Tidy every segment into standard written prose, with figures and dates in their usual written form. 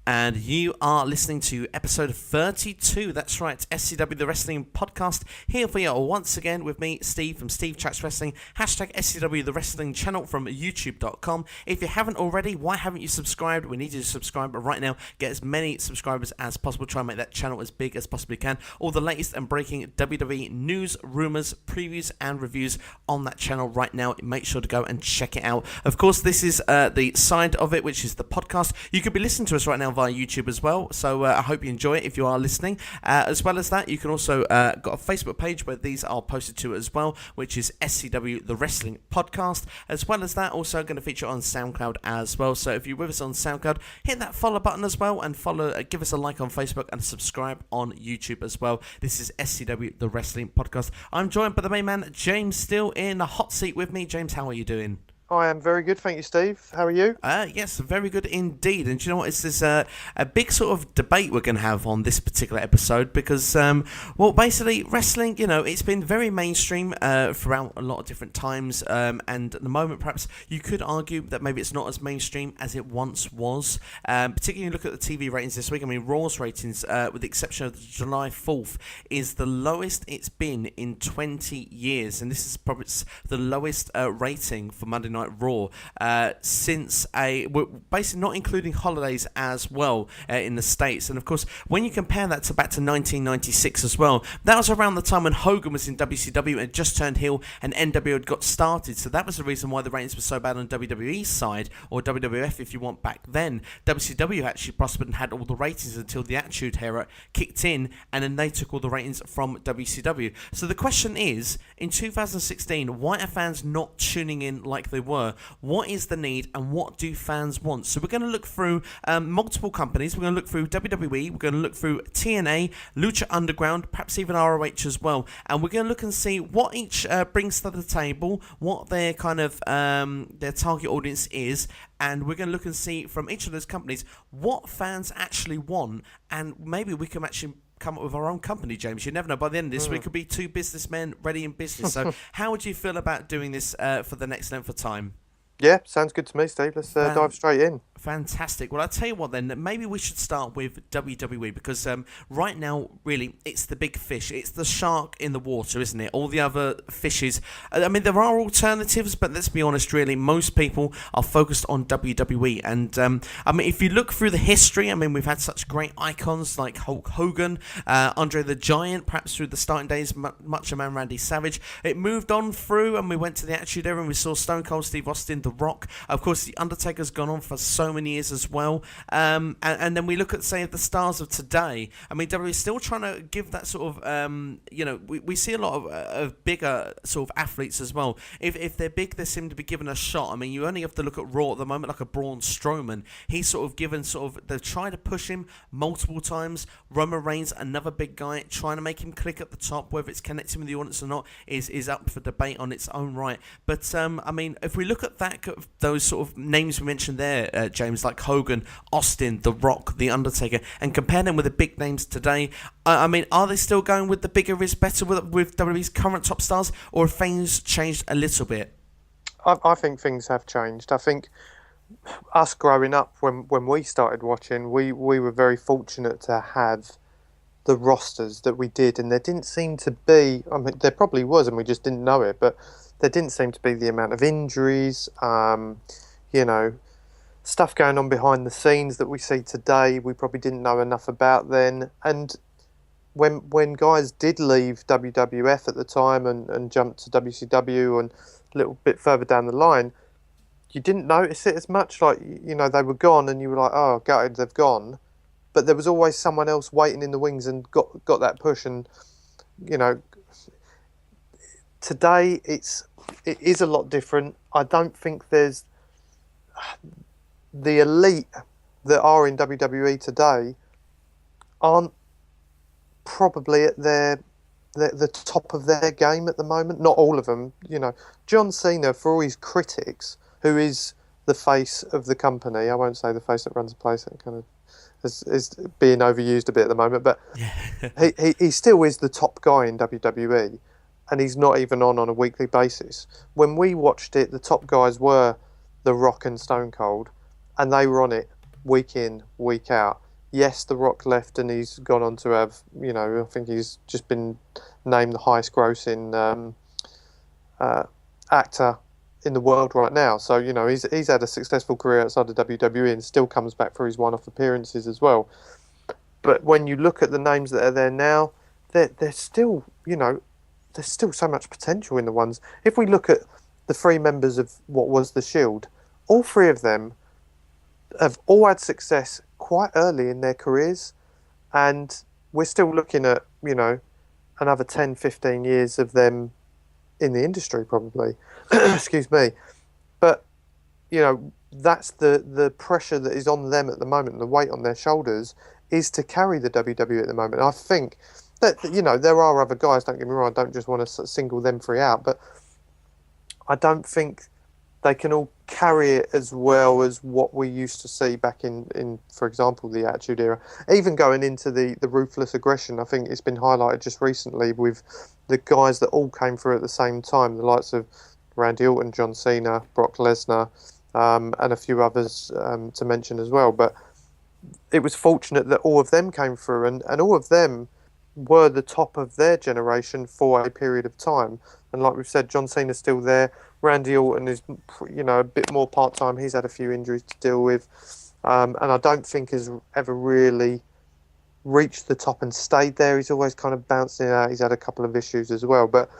and you are listening to episode 32. That's right, SCW The Wrestling Podcast, here for you once again with me, Steve, from Steve Chats Wrestling, hashtag SCW The Wrestling channel from youtube.com. If you haven't already, why haven't you subscribed? We need you to subscribe right now, get as many subscribers as possible, try and make that channel as big as possibly can. All the latest and breaking WWE news, rumours, previews and reviews on that channel right now. Make sure to go and check it out. Of course, this is the side of it, which is the podcast. You could be listening to us right now via YouTube as well, so I hope you enjoy it if you are listening. As well as that, you can also got a Facebook page where these are posted to as well, which is SCW The Wrestling Podcast. As well as that, also going to feature on SoundCloud as well. So if you're with us on SoundCloud, hit that follow button as well, and follow, give us a like on Facebook and subscribe on YouTube as well. This is SCW The Wrestling Podcast. I'm joined by the main man, James, still in the hot seat with me. James, how are you doing? I am very good, thank you, Steve. How are you? Yes, very good indeed. And do you know what? It's this a big sort of debate we're going to have on this particular episode because, well, basically, wrestling, you know, it's been very mainstream throughout a lot of different times. And at the moment, perhaps you could argue that maybe it's not as mainstream as it once was. Particularly, you look at the TV ratings this week. I mean, Raw's ratings, with the exception of July 4th, is the lowest it's been in 20 years. And this is probably the lowest rating for Monday Night Raw since we're basically not including holidays as well in the States. And of course, when you compare that to back to 1996 as well, that was around the time when Hogan was in WCW and had just turned heel and NWO had got started. So that was the reason why the ratings were so bad on WWE's side, or WWF if you want, back then. WCW actually prospered and had all the ratings until the Attitude Era kicked in, and then they took all the ratings from WCW. So the question is, in 2016, why are fans not tuning in like they were? What is the need and what do fans want? So we're going to look through multiple companies. We're going to look through WWE, we're going to look through TNA, Lucha Underground, perhaps even ROH as well, and we're going to look and see what each brings to the table, what their kind of their target audience is, and we're going to look and see from each of those companies what fans actually want, and maybe we can actually come up with our own company, James. You never know. By the end of this, we could be two businessmen ready in business. So how would you feel about doing this for the next length of time? Yeah, sounds good to me, Steve. Let's dive straight in. Fantastic. Well, I'll tell you what then, maybe we should start with WWE because right now, really, it's the big fish. It's the shark in the water, isn't it? All the other fishes. I mean, there are alternatives, but let's be honest, really, most people are focused on WWE. And, I mean, if you look through the history, I mean, we've had such great icons like Hulk Hogan, Andre the Giant, perhaps through the starting days, Macho Man Randy Savage. It moved on through and we went to the Attitude Era and we saw Stone Cold Steve Austin, The Rock. Of course, The Undertaker's gone on for so many years as well. And then we look at, say, the stars of today. I mean, WWE is still trying to give that sort of, you know, we see a lot of bigger sort of athletes as well. If they're big, they seem to be given a shot. I mean, you only have to look at Raw at the moment, like a Braun Strowman. He's sort of given they've tried to push him multiple times. Roman Reigns, another big guy, trying to make him click at the top, whether it's connecting with the audience or not, is up for debate on its own right. But, I mean, if we look at that, those sort of names we mentioned there, James, like Hogan, Austin, The Rock, The Undertaker, and compare them with the big names today, I mean, are they still going with the bigger is better with WWE's current top stars, or have things changed a little bit? I think things have changed. I think us growing up, when we started watching, we were very fortunate to have the rosters that we did, and there didn't seem to be, I mean, there probably was, and we just didn't know it, but there didn't seem to be the amount of injuries, you know, stuff going on behind the scenes that we see today. We probably didn't know enough about then. And when guys did leave WWF at the time and jumped to WCW and a little bit further down the line, you didn't notice it as much. Like, you know, they were gone and you were like, oh, gutted, they've gone. But there was always someone else waiting in the wings and got that push. And, you know, today it is a lot different. I don't think there's the elite that are in WWE today aren't probably at the top of their game at the moment. Not all of them, you know. John Cena, for all his critics, who is the face of the company, I won't say the face that runs the place, that kind of is being overused a bit at the moment, but he still is the top guy in WWE, and he's not even on a weekly basis. When we watched it, the top guys were The Rock and Stone Cold, and they were on it week in, week out. Yes, The Rock left and he's gone on to have, I think he's just been named the highest grossing actor in the world right now. So, he's had a successful career outside of WWE and still comes back for his one-off appearances as well. But when you look at the names that are there now, they're still, there's still so much potential in the ones. If we look at the three members of what was the Shield, all three of them have all had success quite early in their careers, and we're still looking at, another 10, 15 years of them in the industry probably. Excuse me. But, that's the pressure that is on them at the moment, and the weight on their shoulders is to carry the WWE at the moment. And I think that, there are other guys, don't get me wrong, I don't just want to single them three out, but I don't think they can all carry it as well as what we used to see back in for example, the Attitude Era. Even going into the Ruthless Aggression, I think it's been highlighted just recently with the guys that all came through at the same time, the likes of Randy Orton, John Cena, Brock Lesnar, and a few others to mention as well. But it was fortunate that all of them came through, and all of them were the top of their generation for a period of time. And like we've said, John Cena's still there. Randy Orton is, a bit more part-time. He's had a few injuries to deal with. And I don't think has ever really reached the top and stayed there. He's always kind of bouncing out. He's had a couple of issues as well. But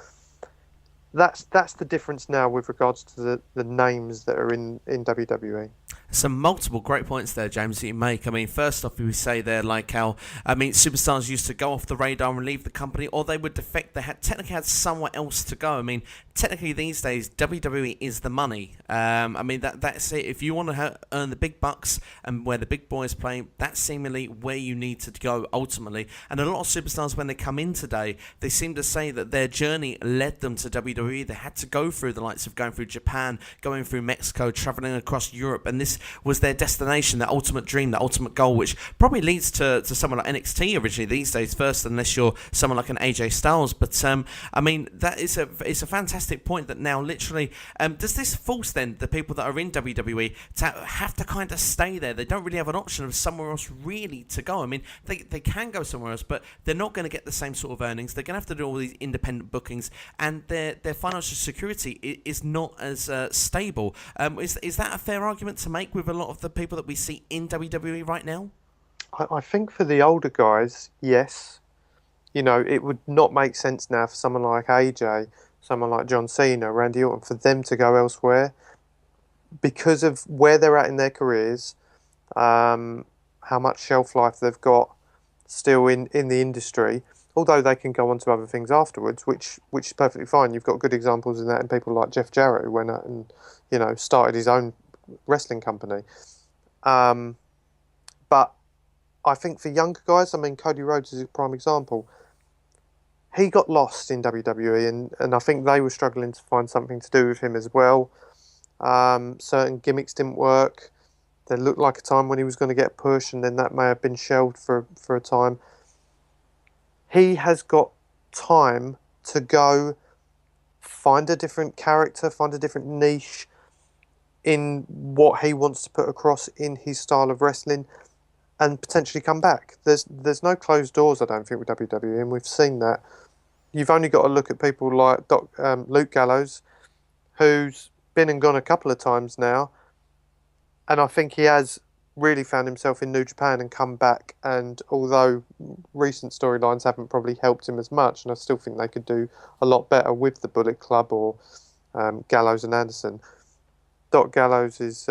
that's the difference now with regards to the names that are in WWE. Some multiple great points there, James, that you make. I mean, first off, we say there, like how, superstars used to go off the radar and leave the company, or they would defect. They technically had somewhere else to go. I mean, technically these days, WWE is the money. That's it. If you want to earn the big bucks and where the big boys play, that's seemingly where you need to go ultimately. And a lot of superstars, when they come in today, they seem to say that their journey led them to WWE. They had to go through the likes of going through Japan, going through Mexico, traveling across Europe, and this was their destination, their ultimate dream, their ultimate goal, which probably leads to someone like NXT originally these days first, unless you're someone like an AJ Styles. But that is it's a fantastic point that now literally does this force then the people that are in WWE to have to kind of stay there? They don't really have an option of somewhere else really to go. I mean, they can go somewhere else, but they're not going to get the same sort of earnings. They're going to have to do all these independent bookings, and their financial security is not as stable. Is that a fair argument to make with a lot of the people that we see in WWE right now? I think for the older guys, yes. It would not make sense now for someone like AJ, someone like John Cena, Randy Orton, for them to go elsewhere because of where they're at in their careers, how much shelf life they've got still in the industry, although they can go on to other things afterwards, which is perfectly fine. You've got good examples in that in people like Jeff Jarrett, who went out and, started his own wrestling company. But I think for younger guys, Cody Rhodes is a prime example. He got lost in WWE, and I think they were struggling to find something to do with him as well. Certain gimmicks didn't work. There looked like a time when he was going to get pushed, and then that may have been shelved for a time. He has got time to go find a different character, find a different niche in what he wants to put across in his style of wrestling, and potentially come back. There's no closed doors, I don't think, with WWE, and we've seen that. You've only got to look at people like Luke Gallows, who's been and gone a couple of times now, and I think he has really found himself in New Japan and come back, and although recent storylines haven't probably helped him as much, and I still think they could do a lot better with the Bullet Club or Gallows and Anderson. Luke Gallows is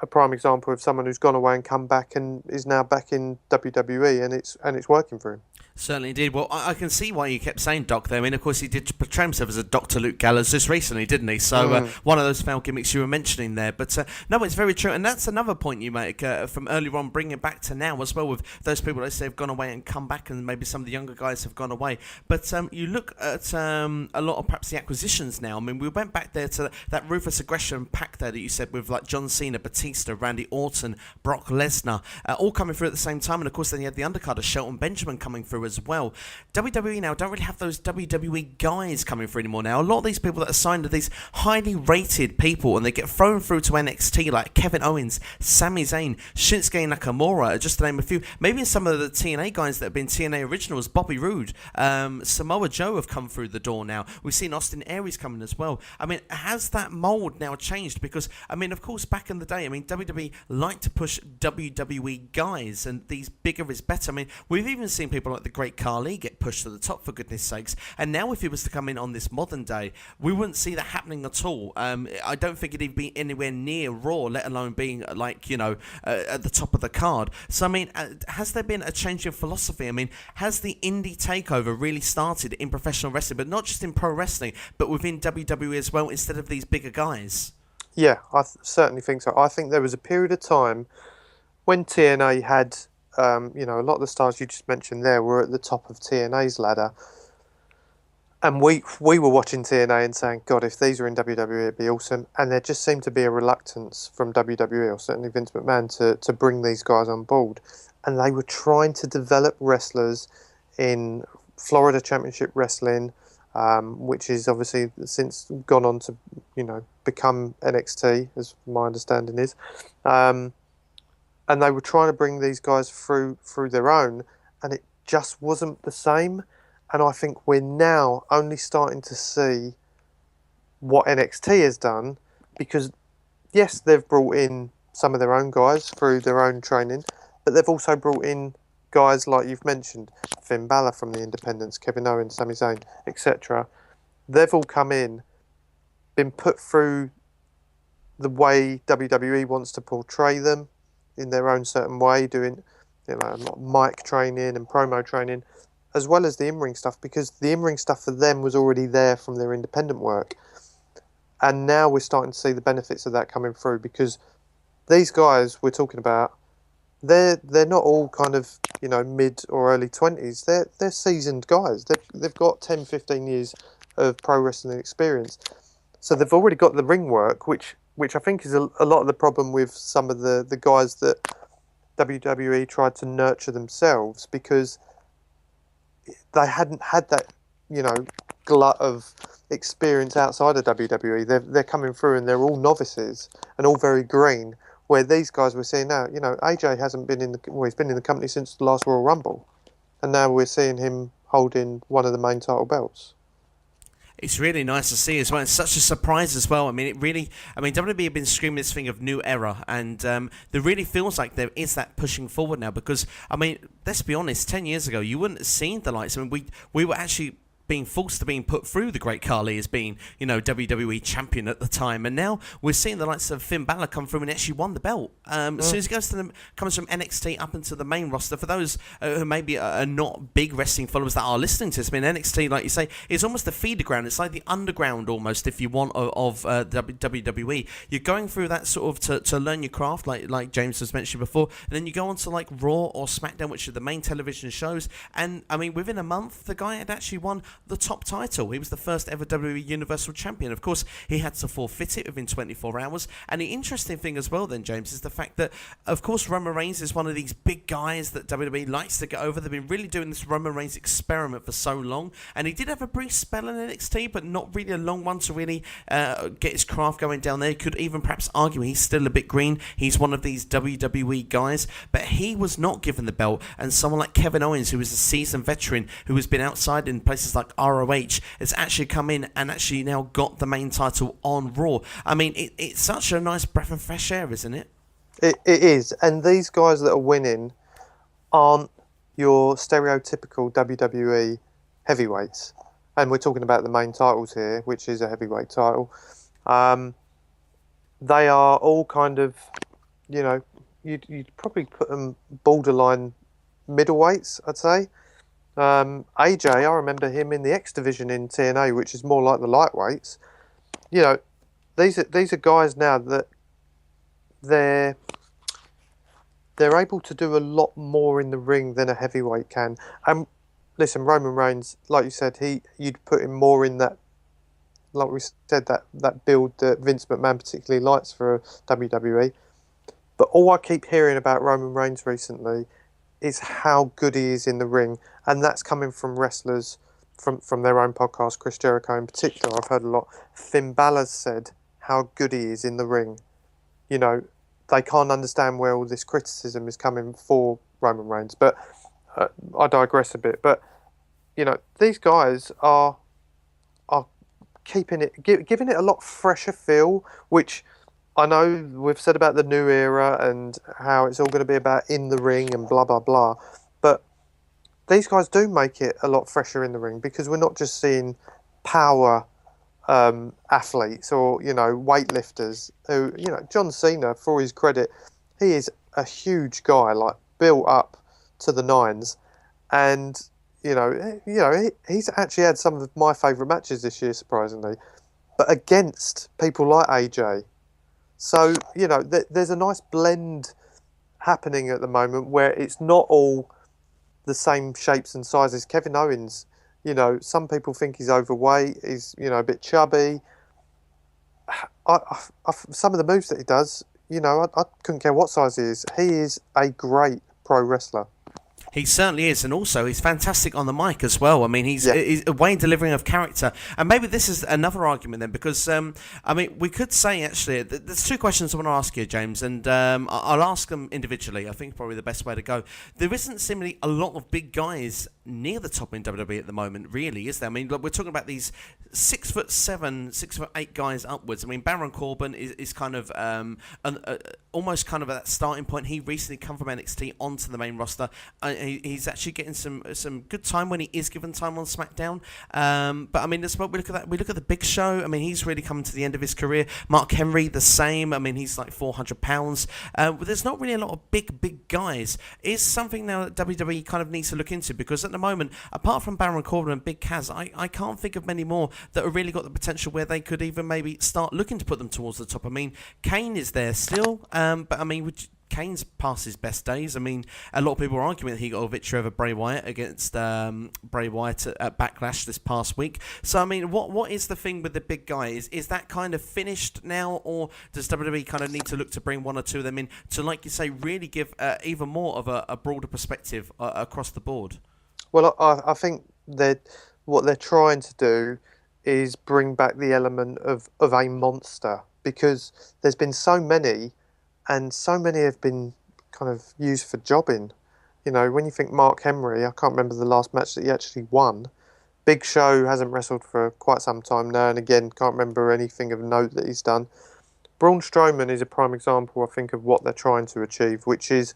a prime example of someone who's gone away and come back and is now back in WWE, and it's working for him. Certainly did. Well, I can see why you kept saying Doc there. I mean, of course, he did portray himself as a Dr. Luke Gallows just recently, didn't he? So one of those foul gimmicks you were mentioning there. But no, it's very true. And that's another point you make from earlier on, bringing it back to now as well, with those people that say have gone away and come back, and maybe some of the younger guys have gone away. But you look at a lot of perhaps the acquisitions now. I mean, we went back there to that Ruthless Aggression pack there that you said with like John Cena, Batista, Randy Orton, Brock Lesnar, all coming through at the same time. And of course, then you had the undercard of Shelton Benjamin coming through as well. WWE now don't really have those WWE guys coming through anymore now. A lot of these people that are signed to these highly rated people and they get thrown through to NXT like Kevin Owens, Sami Zayn, Shinsuke Nakamura, just to name a few. Maybe some of the TNA guys that have been TNA originals, Bobby Roode, Samoa Joe have come through the door now. We've seen Austin Aries coming as well. I mean, has that mould now changed? Because, I mean, of course, back in the day, I mean, WWE liked to push WWE guys and these bigger is better. I mean, we've even seen people like the Great Khali get pushed to the top, for goodness sakes. And now if he was to come in on this modern day, we wouldn't see that happening at all. I don't think it'd be anywhere near Raw, let alone being like, at the top of the card. So, I mean, has there been a change in philosophy? I mean, has the indie takeover really started in professional wrestling, but not just in pro wrestling, but within WWE as well, instead of these bigger guys? Yeah, I certainly think so. I think there was a period of time when TNA had, a lot of the stars you just mentioned there were at the top of TNA's ladder. And we were watching TNA and saying, God, if these were in WWE, it'd be awesome. And there just seemed to be a reluctance from WWE, or certainly Vince McMahon, to bring these guys on board. And they were trying to develop wrestlers in Florida Championship Wrestling, which is obviously since gone on to, become NXT, as my understanding is. And they were trying to bring these guys through their own, and it just wasn't the same. And I think we're now only starting to see what NXT has done, because, yes, they've brought in some of their own guys through their own training, but they've also brought in guys like you've mentioned, Finn Balor from the Independents, Kevin Owens, Sami Zayn, etc. They've all come in, been put through the way WWE wants to portray them in their own certain way, doing a lot of mic training and promo training, as well as the in-ring stuff, because the in-ring stuff for them was already there from their independent work. And now we're starting to see the benefits of that coming through, because these guys we're talking about, they're not all kind of, mid or early 20s. They're seasoned guys. They've got 10, 15 years of pro wrestling experience. So they've already got the ring work, which I think is a lot of the problem with some of the guys that WWE tried to nurture themselves, because they hadn't had that, glut of experience outside of WWE. They're coming through and they're all novices and all very green. Where these guys we're seeing now, AJ hasn't been he's been in the company since the last Royal Rumble, and now we're seeing him holding one of the main title belts. It's really nice to see as well. It's such a surprise as well. I mean, WWE have been screaming this thing of new era, and there really feels like there is that pushing forward now. Because, I mean, let's be honest, 10 years ago, you wouldn't have seen the likes. I mean, we were actually being forced to being put through the Great Khali as being, WWE champion at the time, and now we're seeing the likes of Finn Balor come through and actually won the belt. As soon as he comes from NXT up into the main roster, for those who maybe are not big wrestling followers that are listening to this, I mean, NXT, like you say, is almost the feeder ground. It's like the underground almost, if you want, of WWE. You're going through that sort of to learn your craft, like James has mentioned before, and then you go on to like Raw or SmackDown, which are the main television shows, and I mean, within a month, the guy had actually won the top title. He was the first ever WWE Universal Champion. Of course, he had to forfeit it within 24 hours. And the interesting thing as well then, James, is the fact that, of course, Roman Reigns is one of these big guys that WWE likes to get over. They've been really doing this Roman Reigns experiment for so long. And he did have a brief spell in NXT, but not really a long one to really get his craft going down there. You could even perhaps argue he's still a bit green. He's one of these WWE guys. But he was not given the belt. And someone like Kevin Owens, who is a seasoned veteran, who has been outside in places like ROH, has actually come in and actually now got the main title on Raw. I mean, it's such a nice breath of fresh air, isn't it? It is. And these guys that are winning aren't your stereotypical WWE heavyweights. And we're talking about the main titles here, which is a heavyweight title. They are all kind of, you'd probably put them borderline middleweights, I'd say. AJ, I remember him in the X division in TNA, which is more like the lightweights. These are guys now that they're able to do a lot more in the ring than a heavyweight can. And listen, Roman Reigns, like you said, you'd put him more in that, like we said, that build that Vince McMahon particularly likes for WWE. But all I keep hearing about Roman Reigns recently is how good he is in the ring, and that's coming from wrestlers from their own podcast. Chris Jericho in particular, I've heard a lot. Finn Balor's said how good he is in the ring. You know, they can't understand where all this criticism is coming for Roman Reigns, but I digress a bit. But these guys are keeping it, giving it a lot fresher feel, which I know we've said about the new era and how it's all going to be about in the ring and blah blah blah, but these guys do make it a lot fresher in the ring because we're not just seeing power athletes or weightlifters who John Cena, for his credit, he is a huge guy, like built up to the nines, and he's actually had some of my favourite matches this year, surprisingly, but against people like AJ. So there's a nice blend happening at the moment where it's not all the same shapes and sizes. Kevin Owens, some people think he's overweight, he's a bit chubby. Some of the moves that he does, I couldn't care what size he is. He is a great pro wrestler. He certainly is, and also he's fantastic on the mic as well. I mean, he's a way delivering of character, and maybe this is another argument then, because I mean, we could say actually there's two questions I want to ask you, James, and I'll ask them individually. I think probably the best way to go. There isn't seemingly a lot of big guys near the top in WWE at the moment, really, is there? I mean, look, we're talking about these 6'7", 6'8" guys upwards. I mean, Baron Corbin is kind of almost kind of at that starting point. He recently come from NXT onto the main roster. He's actually getting some good time when he is given time on SmackDown. But I mean, we look at that. We look at the Big Show. I mean, he's really coming to the end of his career. Mark Henry, the same. I mean, he's like 400 pounds. But there's not really a lot of big guys. Is something now that WWE kind of needs to look into, because at the moment, apart from Baron Corbin and Big Kaz, I can't think of many more that have really got the potential where they could even maybe start looking to put them towards the top. I mean, Kane is there still, but I mean, Kane's past his best days. I mean, a lot of people are arguing that he got a victory over Bray Wyatt against Bray Wyatt at Backlash this past week. So, I mean, what is the thing with the big guys? Is that kind of finished now, or does WWE kind of need to look to bring one or two of them in to, like you say, really give even more of a broader perspective across the board? Well, I think that what they're trying to do is bring back the element of a monster, because there's been so many, and so many have been kind of used for jobbing. When you think Mark Henry, I can't remember the last match that he actually won. Big Show hasn't wrestled for quite some time now, and again, can't remember anything of note that he's done. Braun Strowman is a prime example, I think, of what they're trying to achieve, which is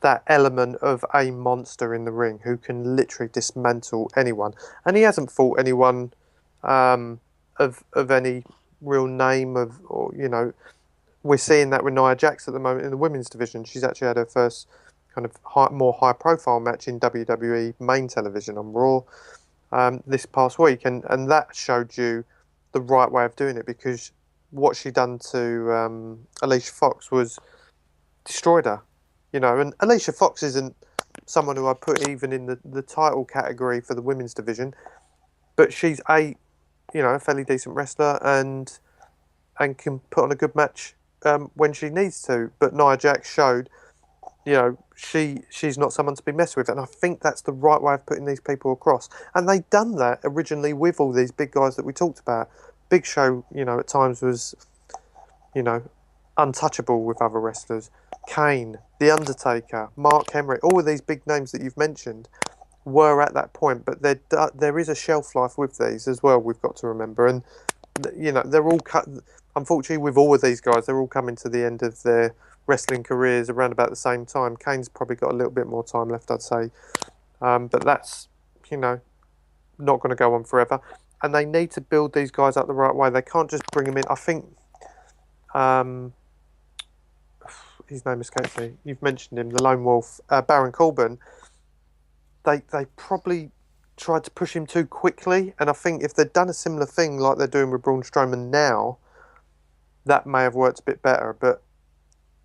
that element of a monster in the ring who can literally dismantle anyone. And he hasn't fought anyone of any real name we're seeing that with Nia Jax at the moment in the women's division. She's actually had her first kind of more high profile match in WWE main television on Raw this past week, and that showed you the right way of doing it, because what she done to Alicia Fox was destroyed her. And Alicia Fox isn't someone who I put even in the title category for the women's division, but she's a fairly decent wrestler and can put on a good match when she needs to. But Nia Jax showed, she's not someone to be messed with, and I think that's the right way of putting these people across. And they've done that originally with all these big guys that we talked about. Big Show, at times was, untouchable with other wrestlers. Kane, The Undertaker, Mark Henry, all of these big names that you've mentioned were at that point, but there is a shelf life with these as well, we've got to remember. And they're all unfortunately, with all of these guys, they're all coming to the end of their wrestling careers around about the same time. Kane's probably got a little bit more time left, I'd say, but that's not going to go on forever, and they need to build these guys up the right way. They can't just bring them in. I think his name escapes me. You've mentioned him, the Lone Wolf, Baron Corbin. They probably tried to push him too quickly, and I think if they'd done a similar thing like they're doing with Braun Strowman now, that may have worked a bit better. But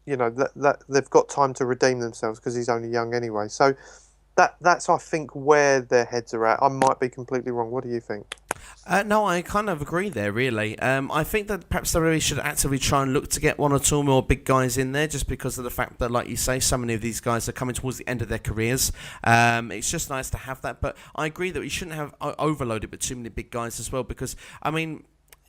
that they've got time to redeem themselves, because he's only young anyway. So that's I think where their heads are at. I might be completely wrong. What do you think? No, I kind of agree there, really. I think that perhaps they really should actively try and look to get one or two more big guys in there, just because of the fact that, like you say, so many of these guys are coming towards the end of their careers. It's just nice to have that, but I agree that we shouldn't have overloaded with too many big guys as well, because, I mean,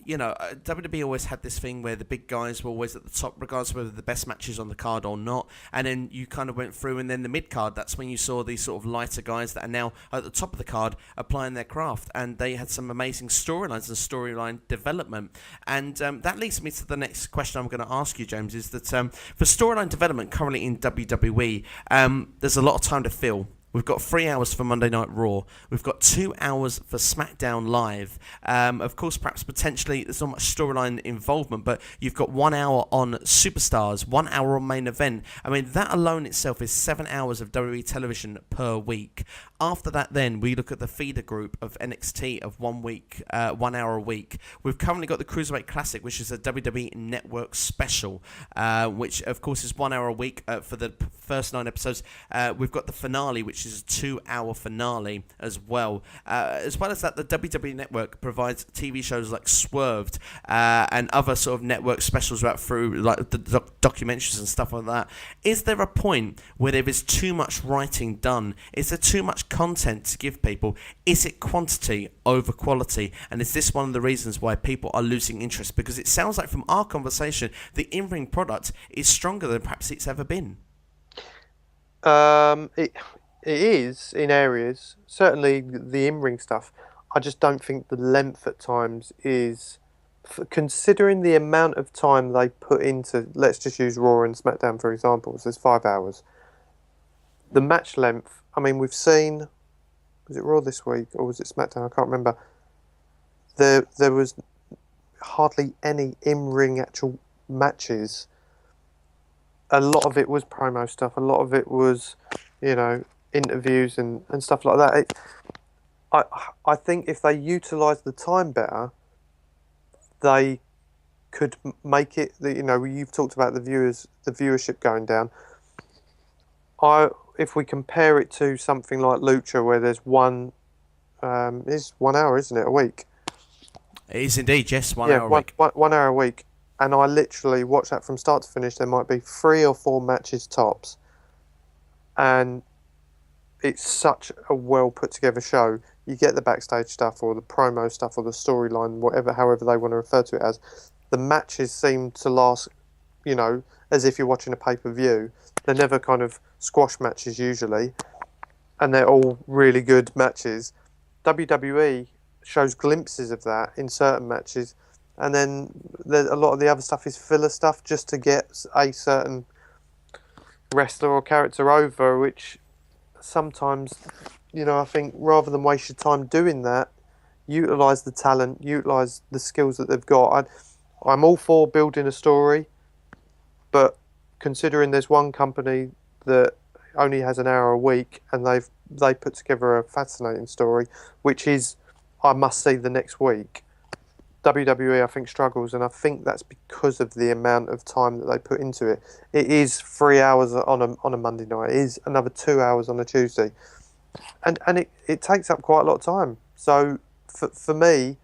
WWE always had this thing where the big guys were always at the top, regardless of whether the best matches on the card or not. And then you kind of went through, and then the mid card, that's when you saw these sort of lighter guys that are now at the top of the card applying their craft. And they had some amazing storylines and storyline development. And that leads me to the next question I'm going to ask you, James, is that for storyline development currently in WWE, there's a lot of time to fill. We've got 3 hours for Monday Night Raw. We've got 2 hours for SmackDown Live. Of course, perhaps potentially there's not much storyline involvement, but you've got 1 hour on Superstars, 1 hour on Main Event. I mean, that alone itself is 7 hours of WWE television per week. After that, then, we look at the feeder group of NXT of 1 week, 1 hour a week. We've currently got the Cruiserweight Classic, which is a WWE Network special, which, of course, is 1 hour a week for the first 9 episodes. We've got the finale, which is a 2 hour finale as well. As well as that, the WWE Network provides TV shows like Swerved and other sort of network specials right through, like the documentaries and stuff like that. Is there a point where there is too much writing done? Is there too much content to give people? Is it quantity over quality? And is this one of the reasons why people are losing interest? Because it sounds like from our conversation, the in-ring product is stronger than perhaps it's ever been. It is in areas, certainly the in-ring stuff. I just don't think the length at times is, considering the amount of time they put into, let's just use Raw and SmackDown for examples, there's 5 hours. The match length, I mean, we've seen, was it Raw this week or was it SmackDown? I can't remember. There was hardly any in-ring actual matches. A lot of it was promo stuff. A lot of it was, interviews and stuff like that. I think if they utilise the time better, they could make it. You've talked about the viewership going down. If we compare it to something like Lucha, where there's is 1 hour, isn't it, a week? It is indeed, yes, 1 hour a week. 1 hour a week, and I literally watch that from start to finish. There might be 3 or 4 matches tops, and it's such a well put together show. You get the backstage stuff or the promo stuff or the storyline, however they want to refer to it as. The matches seem to last, as if you're watching a pay-per-view. They're never kind of squash matches usually, and they're all really good matches. WWE shows glimpses of that in certain matches, and then a lot of the other stuff is filler stuff just to get a certain wrestler or character over, which sometimes, I think rather than waste your time doing that, utilise the talent, utilise the skills that they've got. I'm all for building a story, but considering there's one company that only has an hour a week and they put together a fascinating story, which is I must see the next week. WWE, I think, struggles, and I think that's because of the amount of time that they put into it. It is 3 hours on a Monday night. It is another 2 hours on a Tuesday, and it takes up quite a lot of time. So for me,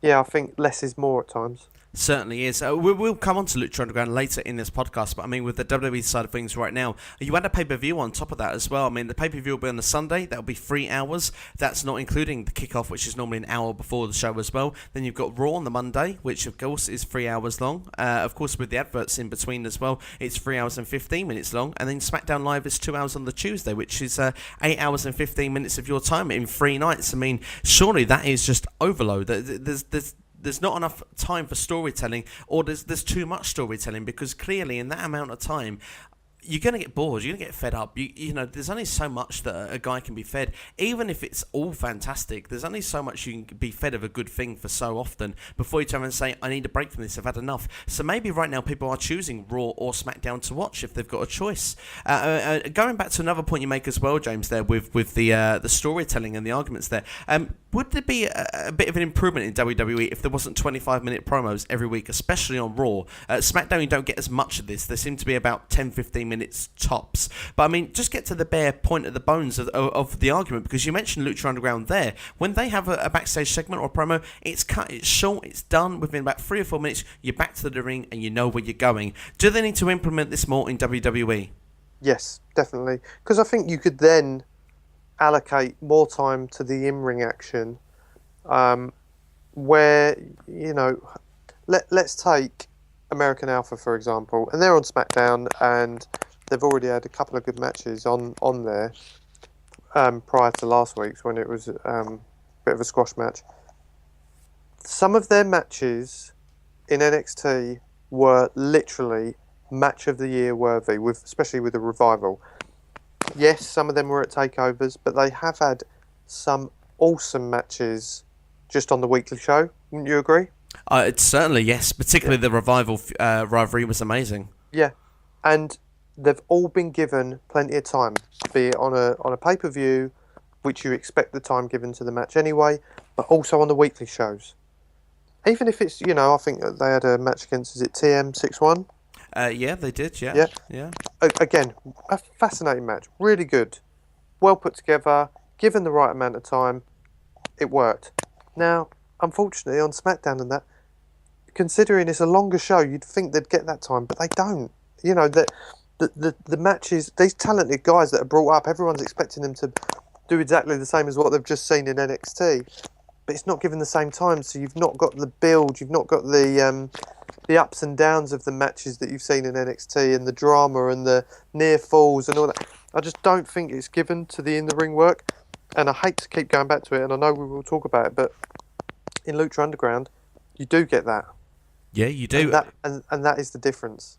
yeah, I think less is more at times. Certainly is. We'll come on to Lucha Underground later in this podcast, but I mean, with the WWE side of things right now, you had a pay-per-view on top of that as well. I mean, the pay-per-view will be on the Sunday. That'll be 3 hours. That's not including the kickoff, which is normally an hour before the show as well. Then you've got Raw on the Monday, which of course is 3 hours long. Of course, with the adverts in between as well, it's 3 hours and 15 minutes long. And then SmackDown Live is 2 hours on the Tuesday, which is 8 hours and 15 minutes of your time in 3 nights. I mean, surely that is just overload. There's not enough time for storytelling, or there's too much storytelling, because clearly in that amount of time, you're going to get bored, you're going to get fed up. There's only so much that a guy can be fed. Even if it's all fantastic, there's only so much you can be fed of a good thing for so often before you turn around and say, I need a break from this, I've had enough. So maybe right now people are choosing Raw or SmackDown to watch if they've got a choice. Going back to another point you make as well, James, there with the storytelling and the arguments there, would there be a bit of an improvement in WWE if there wasn't 25-minute promos every week, especially on Raw? SmackDown, you don't get as much of this. There seem to be about 10-15 minutes minutes tops. But I mean, just get to the bare point of the bones of the argument, because you mentioned Lucha Underground there. When they have a backstage segment or a promo, it's cut, it's short, it's done within about 3 or 4 minutes. You're back to the ring and you know where you're going. Do they need to implement this more in WWE? Yes, definitely. Because I think you could then allocate more time to the in-ring action, where, let's take American Alpha, for example, and they're on SmackDown, and they've already had a couple of good matches on there prior to last week's, when it was a bit of a squash match. Some of their matches in NXT were literally match of the year worthy, especially with the Revival. Yes, some of them were at takeovers, but they have had some awesome matches just on the weekly show. Wouldn't you agree? It's certainly, yes. Particularly the Revival rivalry was amazing. Yeah, and they've all been given plenty of time, be it on a pay-per-view, which you expect the time given to the match anyway, but also on the weekly shows. Even if it's, I think they had a match against, is it TM61? Yeah, they did, yeah. Again, a fascinating match. Really good. Well put together. Given the right amount of time, it worked. Now, unfortunately, on SmackDown and that, considering it's a longer show, you'd think they'd get that time, but they don't. The matches, these talented guys that are brought up, everyone's expecting them to do exactly the same as what they've just seen in NXT, but it's not given the same time, so you've not got the build, you've not got the ups and downs of the matches that you've seen in NXT, and the drama and the near falls and all that. I just don't think it's given to the in-the-ring work, and I hate to keep going back to it, and I know we will talk about it, but in Lucha Underground, you do get that. Yeah, you do. And that is the difference.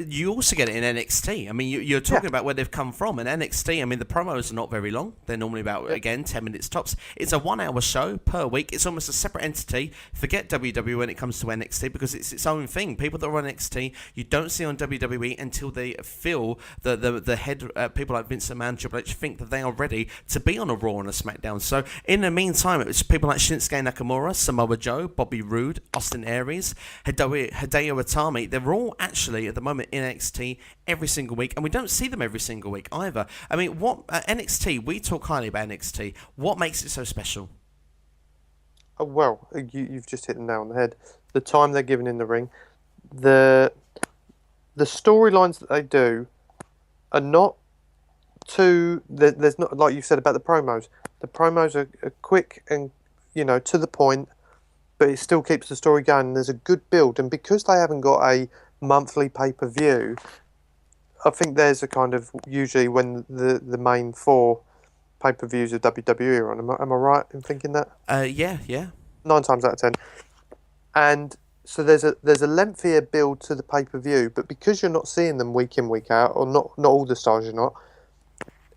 You also get it in NXT. I mean, you're talking about where they've come from. In NXT, I mean, the promos are not very long. They're normally about, again, 10 minutes tops. It's a 1 hour show per week. It's almost a separate entity. Forget WWE when it comes to NXT, because it's its own thing. People that are on NXT, you don't see on WWE until they feel the head, people like Vince McMahon, Triple H, think that they are ready to be on a Raw and a SmackDown. So in the meantime, it's people like Shinsuke Nakamura, Samoa Joe, Bobby Roode, Austin Aries, Hideo Itami. They're all actually at the moment in NXT every single week, and we don't see them every single week either. I mean, what NXT? We talk highly about NXT. What makes it so special? Well, you've just hit the nail on the head. The time they're given in the ring, the storylines that they do are not too. There's not, like you said about the promos. The promos are quick and to the point, but it still keeps the story going. There's a good build, and because they haven't got a monthly pay-per-view, I think there's a kind of, usually when the main 4 pay-per-views of WWE are on. Am I right in thinking that? Yeah. 9 times out of 10. And so there's a lengthier build to the pay-per-view, but because you're not seeing them week in, week out, or not all the stars you're not,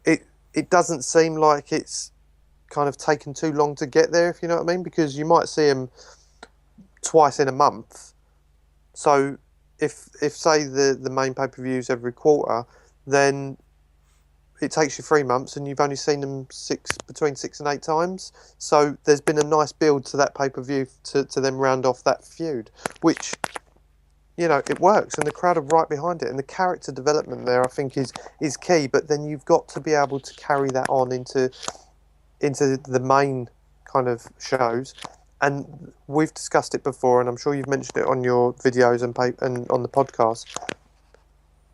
it doesn't seem like it's kind of taken too long to get there, if you know what I mean, because you might see them twice in a month. So if say the main pay-per-views every quarter, then it takes you 3 months and you've only seen them between 6 and 8 times. So there's been a nice build to that pay-per-view to then round off that feud, which it works, and the crowd are right behind it, and the character development there, I think, is key. But then you've got to be able to carry that on into the main kind of shows, and we've discussed it before, and I'm sure you've mentioned it on your videos and on the podcast.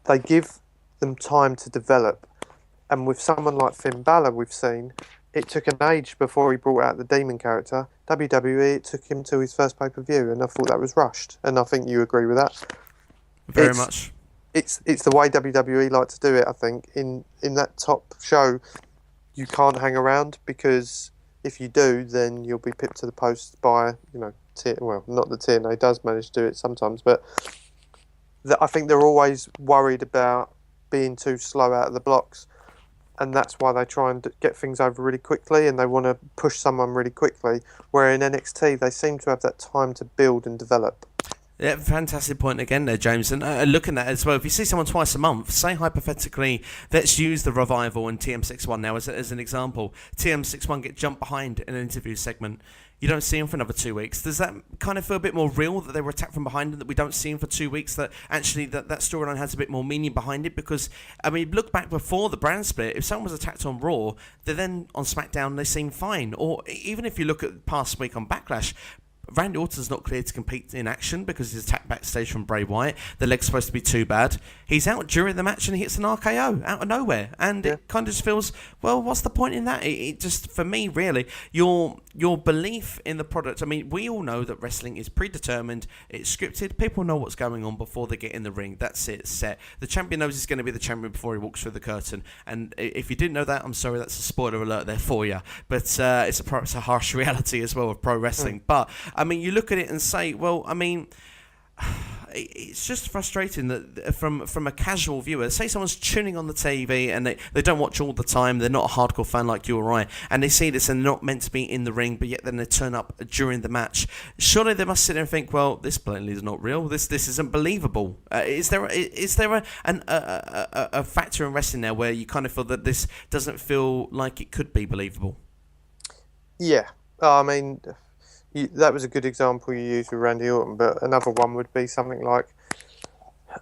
They give them time to develop, and with someone like Finn Balor, we've seen it took an age before he brought out the Demon character. WWE, it took him to his first pay-per-view, and I thought that was rushed, and I think you agree with that. Very much. It's the way WWE like to do it. I think in that top show, you can't hang around, because if you do, then you'll be pipped to the post by, not that TNA does manage to do it sometimes, but I think they're always worried about being too slow out of the blocks, and that's why they try and get things over really quickly, and they want to push someone really quickly, where in NXT they seem to have that time to build and develop. Yeah, fantastic point again there, James. And looking at it as well, if you see someone twice a month, say hypothetically, let's use the Revival and TM61 now as an example. TM61 get jumped behind in an interview segment. You don't see him for another 2 weeks. Does that kind of feel a bit more real that they were attacked from behind and that we don't see him for 2 weeks? That actually that storyline has a bit more meaning behind it? Because, I mean, look back before the brand split, if someone was attacked on Raw, then on SmackDown they seem fine. Or even if you look at past week on Backlash, Randy Orton's not cleared to compete in action because he's attacked backstage from Bray Wyatt. The leg's supposed to be too bad. He's out during the match and he hits an RKO out of nowhere. And it kind of just feels, well, what's the point in that? It just, for me, really, your belief in the product. I mean, we all know that wrestling is predetermined. It's scripted. People know what's going on before they get in the ring. That's it. It's set. The champion knows he's going to be the champion before he walks through the curtain. And if you didn't know that, I'm sorry, that's a spoiler alert there for you. But it's a harsh reality as well of pro wrestling. But I mean, you look at it and say, well, I mean, it's just frustrating that from a casual viewer, say someone's tuning on the TV and they don't watch all the time, they're not a hardcore fan like you or I, and they see this and they're not meant to be in the ring, but yet then they turn up during the match. Surely they must sit there and think, well, this blatantly is not real. This isn't believable. Is there a factor in wrestling there where you kind of feel that this doesn't feel like it could be believable? Yeah, I mean, that was a good example you used with Randy Orton, but another one would be something like,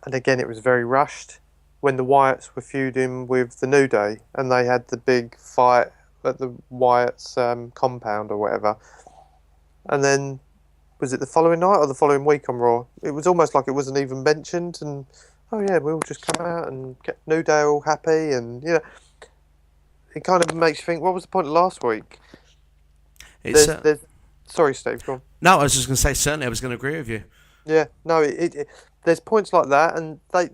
and again it was very rushed, when the Wyatts were feuding with the New Day and they had the big fight at the Wyatts compound or whatever, and then was it the following night or the following week on Raw? It was almost like it wasn't even mentioned, and oh yeah, we'll just come out and get New Day all happy, and it kind of makes you think, what was the point of last week? There's Sorry, Steve, go on. No, I was just going to say, certainly I was going to agree with you. Yeah, no, there's points like that, and I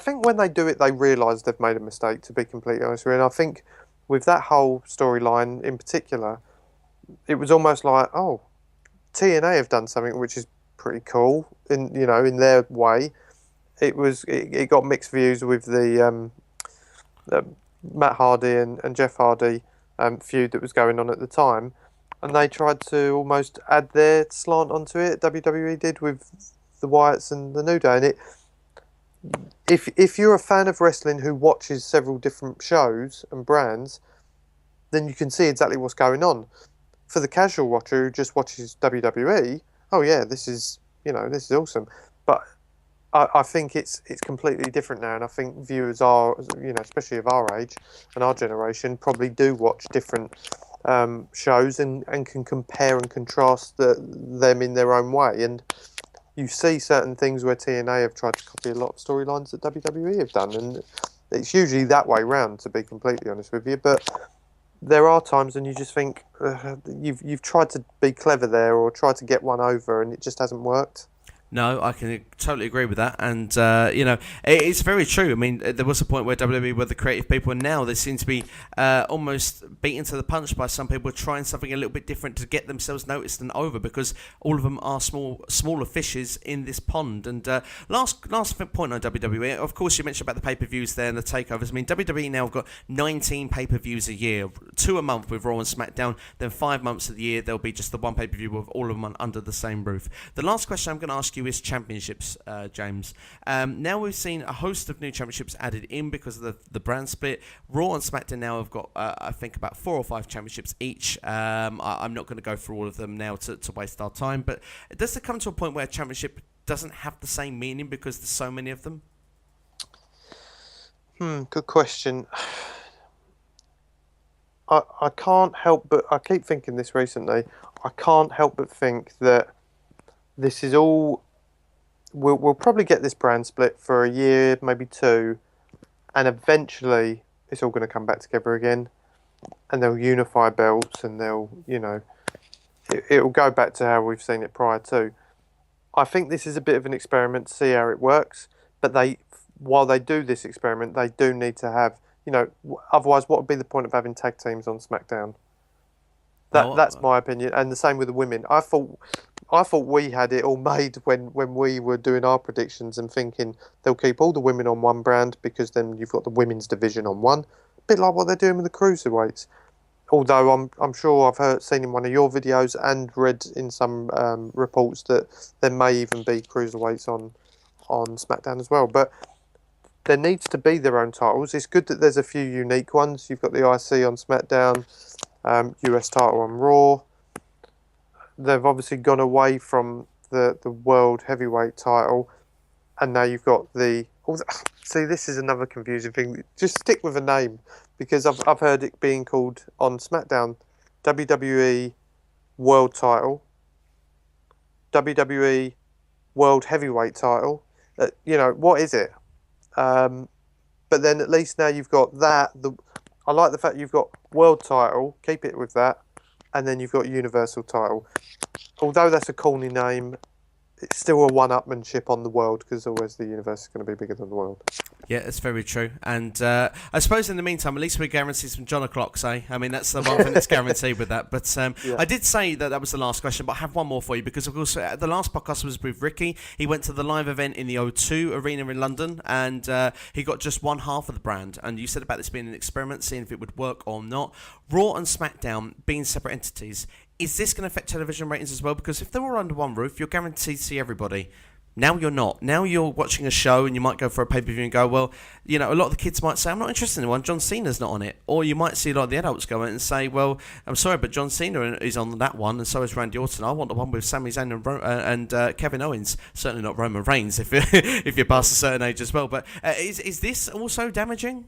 think when they do it, they realise they've made a mistake, to be completely honest with you. And I think with that whole storyline in particular, it was almost like, oh, TNA have done something which is pretty cool in their way. It got mixed views with the Matt Hardy and Jeff Hardy feud that was going on at the time. And they tried to almost add their slant onto it. WWE did with the Wyatts and the New Day. And if you're a fan of wrestling who watches several different shows and brands, then you can see exactly what's going on. For the casual watcher who just watches WWE, oh yeah, this is awesome. But I think it's completely different now, and I think viewers are, especially of our age and our generation, probably do watch different shows and can compare and contrast them in their own way. And you see certain things where TNA have tried to copy a lot of storylines that WWE have done, and it's usually that way round, to be completely honest with you. But there are times when you just think you've tried to be clever there or tried to get one over, and it just hasn't worked. No, I can totally agree with that, and it's very true. I mean, there was a point where WWE were the creative people, and now they seem to be almost beaten to the punch by some people trying something a little bit different to get themselves noticed and over, because all of them are smaller fishes in this pond. And last point on WWE, of course, you mentioned about the pay-per-views there and the takeovers. I mean, WWE now have got 19 pay-per-views a year, 2 a month with Raw and SmackDown. Then 5 months of the year there'll be just the one pay-per-view with all of them under the same roof. The last question I'm going to ask you is championships, James. Now we've seen a host of new championships added in because of the brand split. Raw and SmackDown now have got, I think, about 4 or 5 championships each. I'm not going to go through all of them now to waste our time, but does it come to a point where a championship doesn't have the same meaning because there's so many of them? Good question. I can't help but, I keep thinking this recently, I can't help but think that this is all, we'll probably get this brand split for a year, maybe 2, and eventually it's all going to come back together again, and they'll unify belts, and it'll go back to how we've seen it prior to. I think this is a bit of an experiment to see how it works, but while they do this experiment, they do need to have, otherwise what would be the point of having tag teams on SmackDown? That's my opinion, and the same with the women. I thought we had it all made when we were doing our predictions and thinking they'll keep all the women on one brand because then you've got the women's division on one, a bit like what they're doing with the cruiserweights. although I'm sure seen in one of your videos and read in some reports that there may even be cruiserweights on SmackDown as well. But there needs to be their own titles. It's good that there's a few unique ones. You've got the IC on SmackDown, US title on Raw. They've obviously gone away from the World Heavyweight title, and now you've got the. See, this is another confusing thing. Just stick with a name, because I've heard it being called on SmackDown WWE World Title, WWE World Heavyweight Title. What is it? But then at least now you've got that. I like the fact you've got World Title. Keep it with that, and then you've got Universal Title. Although that's a corny name, it's still a one-upmanship on the world, because always the universe is going to be bigger than the world. Yeah, that's very true. And I suppose in the meantime, at least we're guaranteed some John o'clocks, eh? I mean, that's the one thing that's guaranteed with that. But I did say that was the last question, but I have one more for you, because, of course, the last podcast was with Ricky. He went to the live event in the O2 Arena in London, and he got just one half of the brand. And you said about this being an experiment, seeing if it would work or not. Raw and SmackDown being separate entities, is this going to affect television ratings as well? Because if they were under one roof, you're guaranteed to see everybody. Now you're not. Now you're watching a show and you might go for a pay-per-view and go, well, a lot of the kids might say, I'm not interested in one, John Cena's not on it. Or you might see a lot of the adults go in and say, well, I'm sorry, but John Cena is on that one and so is Randy Orton. I want the one with Sami Zayn and Kevin Owens. Certainly not Roman Reigns if if you're past a certain age as well. But is this also damaging?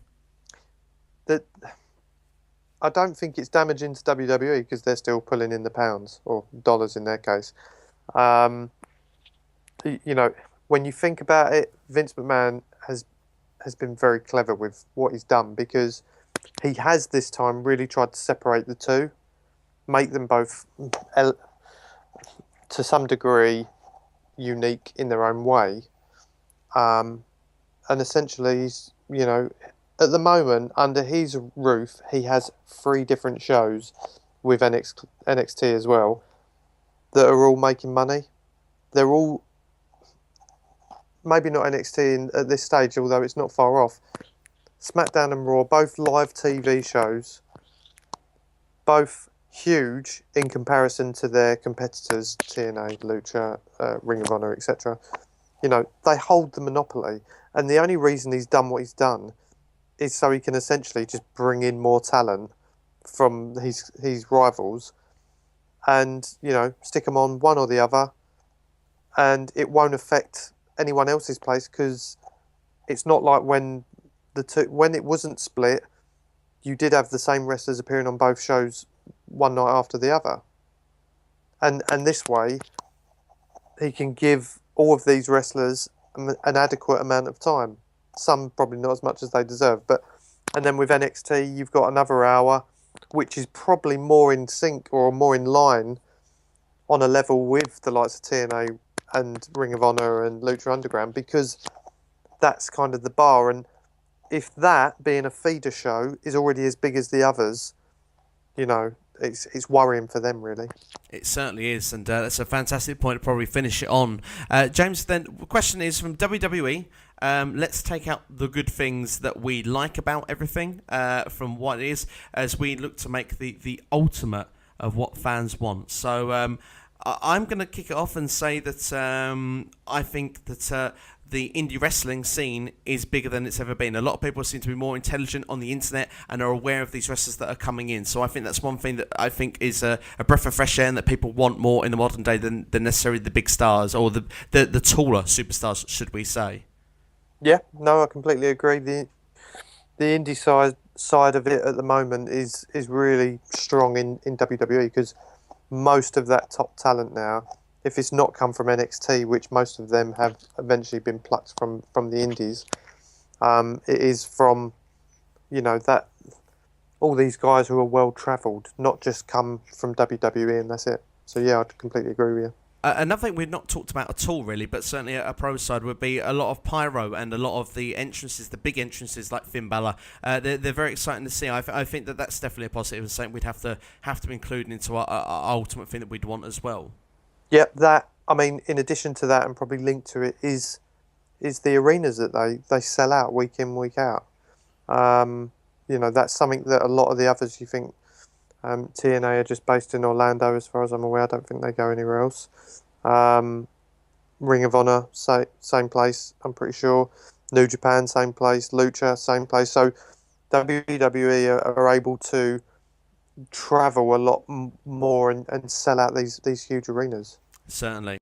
I don't think it's damaging to WWE, because they're still pulling in the pounds, or dollars in their case. When you think about it, Vince McMahon has been very clever with what he's done, because he has this time really tried to separate the two, make them both to some degree unique in their own way. And essentially, at the moment, under his roof, he has 3 different shows with NXT as well that are all making money. They're all, maybe not NXT at this stage, although it's not far off. SmackDown and Raw, both live TV shows, both huge in comparison to their competitors, TNA, Lucha, Ring of Honor, etc. They hold the monopoly, and the only reason he's done what he's done is so he can essentially just bring in more talent from his rivals, and stick them on one or the other, and it won't affect anyone else's place, because it's not like when it wasn't split, you did have the same wrestlers appearing on both shows one night after the other, and this way he can give all of these wrestlers an adequate amount of time. Some probably not as much as they deserve, and then with NXT you've got another hour, which is probably more in sync or more in line on a level with the likes of TNA and Ring of Honor and Lucha Underground, because that's kind of the bar. And if that, being a feeder show, is already as big as the others, it's worrying for them, really. It certainly is, and that's a fantastic point to probably finish it on. James, then, the question is from WWE. Let's take out the good things that we like about everything from what it is, as we look to make the ultimate of what fans want. So I'm going to kick it off and say that I think that the indie wrestling scene is bigger than it's ever been. A lot of people seem to be more intelligent on the internet and are aware of these wrestlers that are coming in. So I think that's one thing that I think is a breath of fresh air, and that people want more in the modern day than necessarily the big stars, or the taller superstars, should we say. Yeah, no, I completely agree. The indie side of it at the moment is really strong in WWE, because most of that top talent now, if it's not come from NXT, which most of them have eventually been plucked from the indies, it is from, that all these guys who are well travelled, not just come from WWE and that's it. So yeah, I completely agree with you. Another thing we've not talked about at all, really, but certainly a pro side, would be a lot of pyro and a lot of the entrances, the big entrances like Finn Balor. They're very exciting to see. I think that's definitely a positive, and something we'd have to include into our ultimate thing that we'd want as well. Yeah, in addition to that, and probably linked to it, is the arenas that they sell out week in, week out. That's something that a lot of the others, you think, TNA are just based in Orlando, as far as I'm aware. I don't think they go anywhere else. Um, Ring of Honor, same place, I'm pretty sure. New Japan, same place. Lucha, same place. So WWE are able to travel a lot more and sell out these huge arenas. Certainly.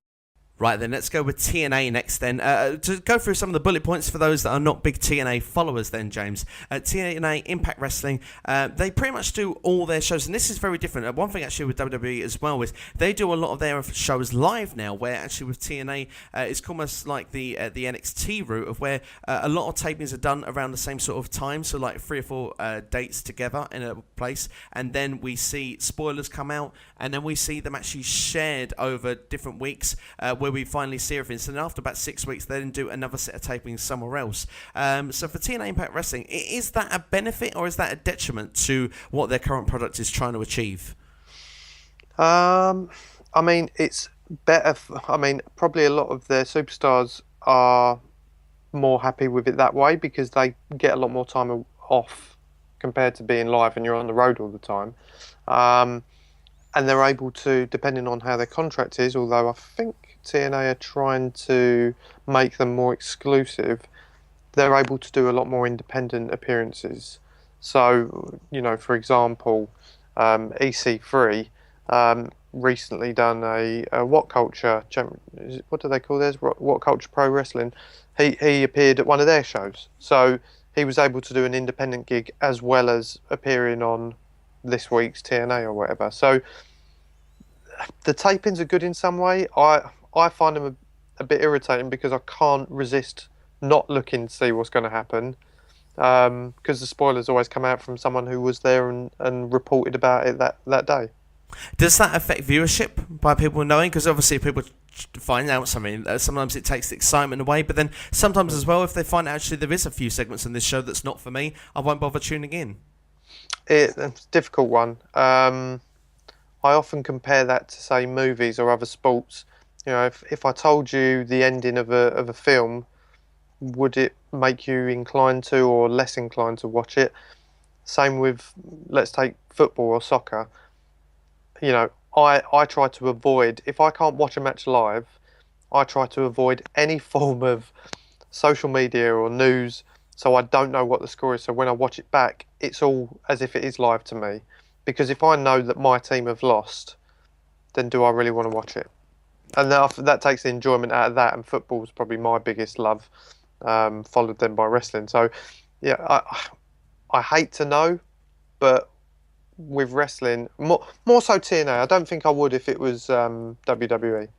Right then, let's go with TNA next then. To go through some of the bullet points for those that are not big TNA followers then, James. TNA Impact Wrestling, they pretty much do all their shows, and this is very different. One thing actually with WWE as well is they do a lot of their shows live now, where actually with TNA, it's almost like the NXT route of where a lot of tapings are done around the same sort of time, so like 3 or 4 dates together in a place, and then we see spoilers come out, and then we see them actually shared over different weeks, where we finally see everything. So then after about 6 weeks, they then do another set of tapings somewhere else. So for TNA Impact Wrestling, is that a benefit or is that a detriment to what their current product is trying to achieve? I mean, it's better. I mean, probably a lot of their superstars are more happy with it that way because they get a lot more time off compared to being live and you're on the road all the time. Um, and they're able to, depending on how their contract is, although I think TNA are trying to make them more exclusive, they're able to do a lot more independent appearances. So, for example, EC3 recently done a What Culture, what do they call theirs? What Culture Pro Wrestling. He appeared at one of their shows. So he was able to do an independent gig as well as appearing on this week's TNA or whatever. So the tapings are good in some way. I find them a bit irritating because I can't resist not looking to see what's going to happen because the spoilers always come out from someone who was there and reported about it that day. Does that affect viewership by people knowing? Because obviously if people find out something, sometimes it takes the excitement away, but then sometimes as well, if they find out actually there is a few segments in this show that's not for me, I won't bother tuning in. It's a difficult one. I often compare that to, say, movies or other sports. If I told you the ending of a film, would it make you inclined to or less inclined to watch it? Same with, let's take football or soccer. I try to avoid, if I can't watch a match live, I try to avoid any form of social media or news so I don't know what the score is. So when I watch it back, it's all as if it is live to me. Because if I know that my team have lost, then do I really want to watch it? And that takes the enjoyment out of that. And football is probably my biggest love, followed then by wrestling. So, yeah, I hate to know, but with wrestling, more so TNA. I don't think I would if it was WWE.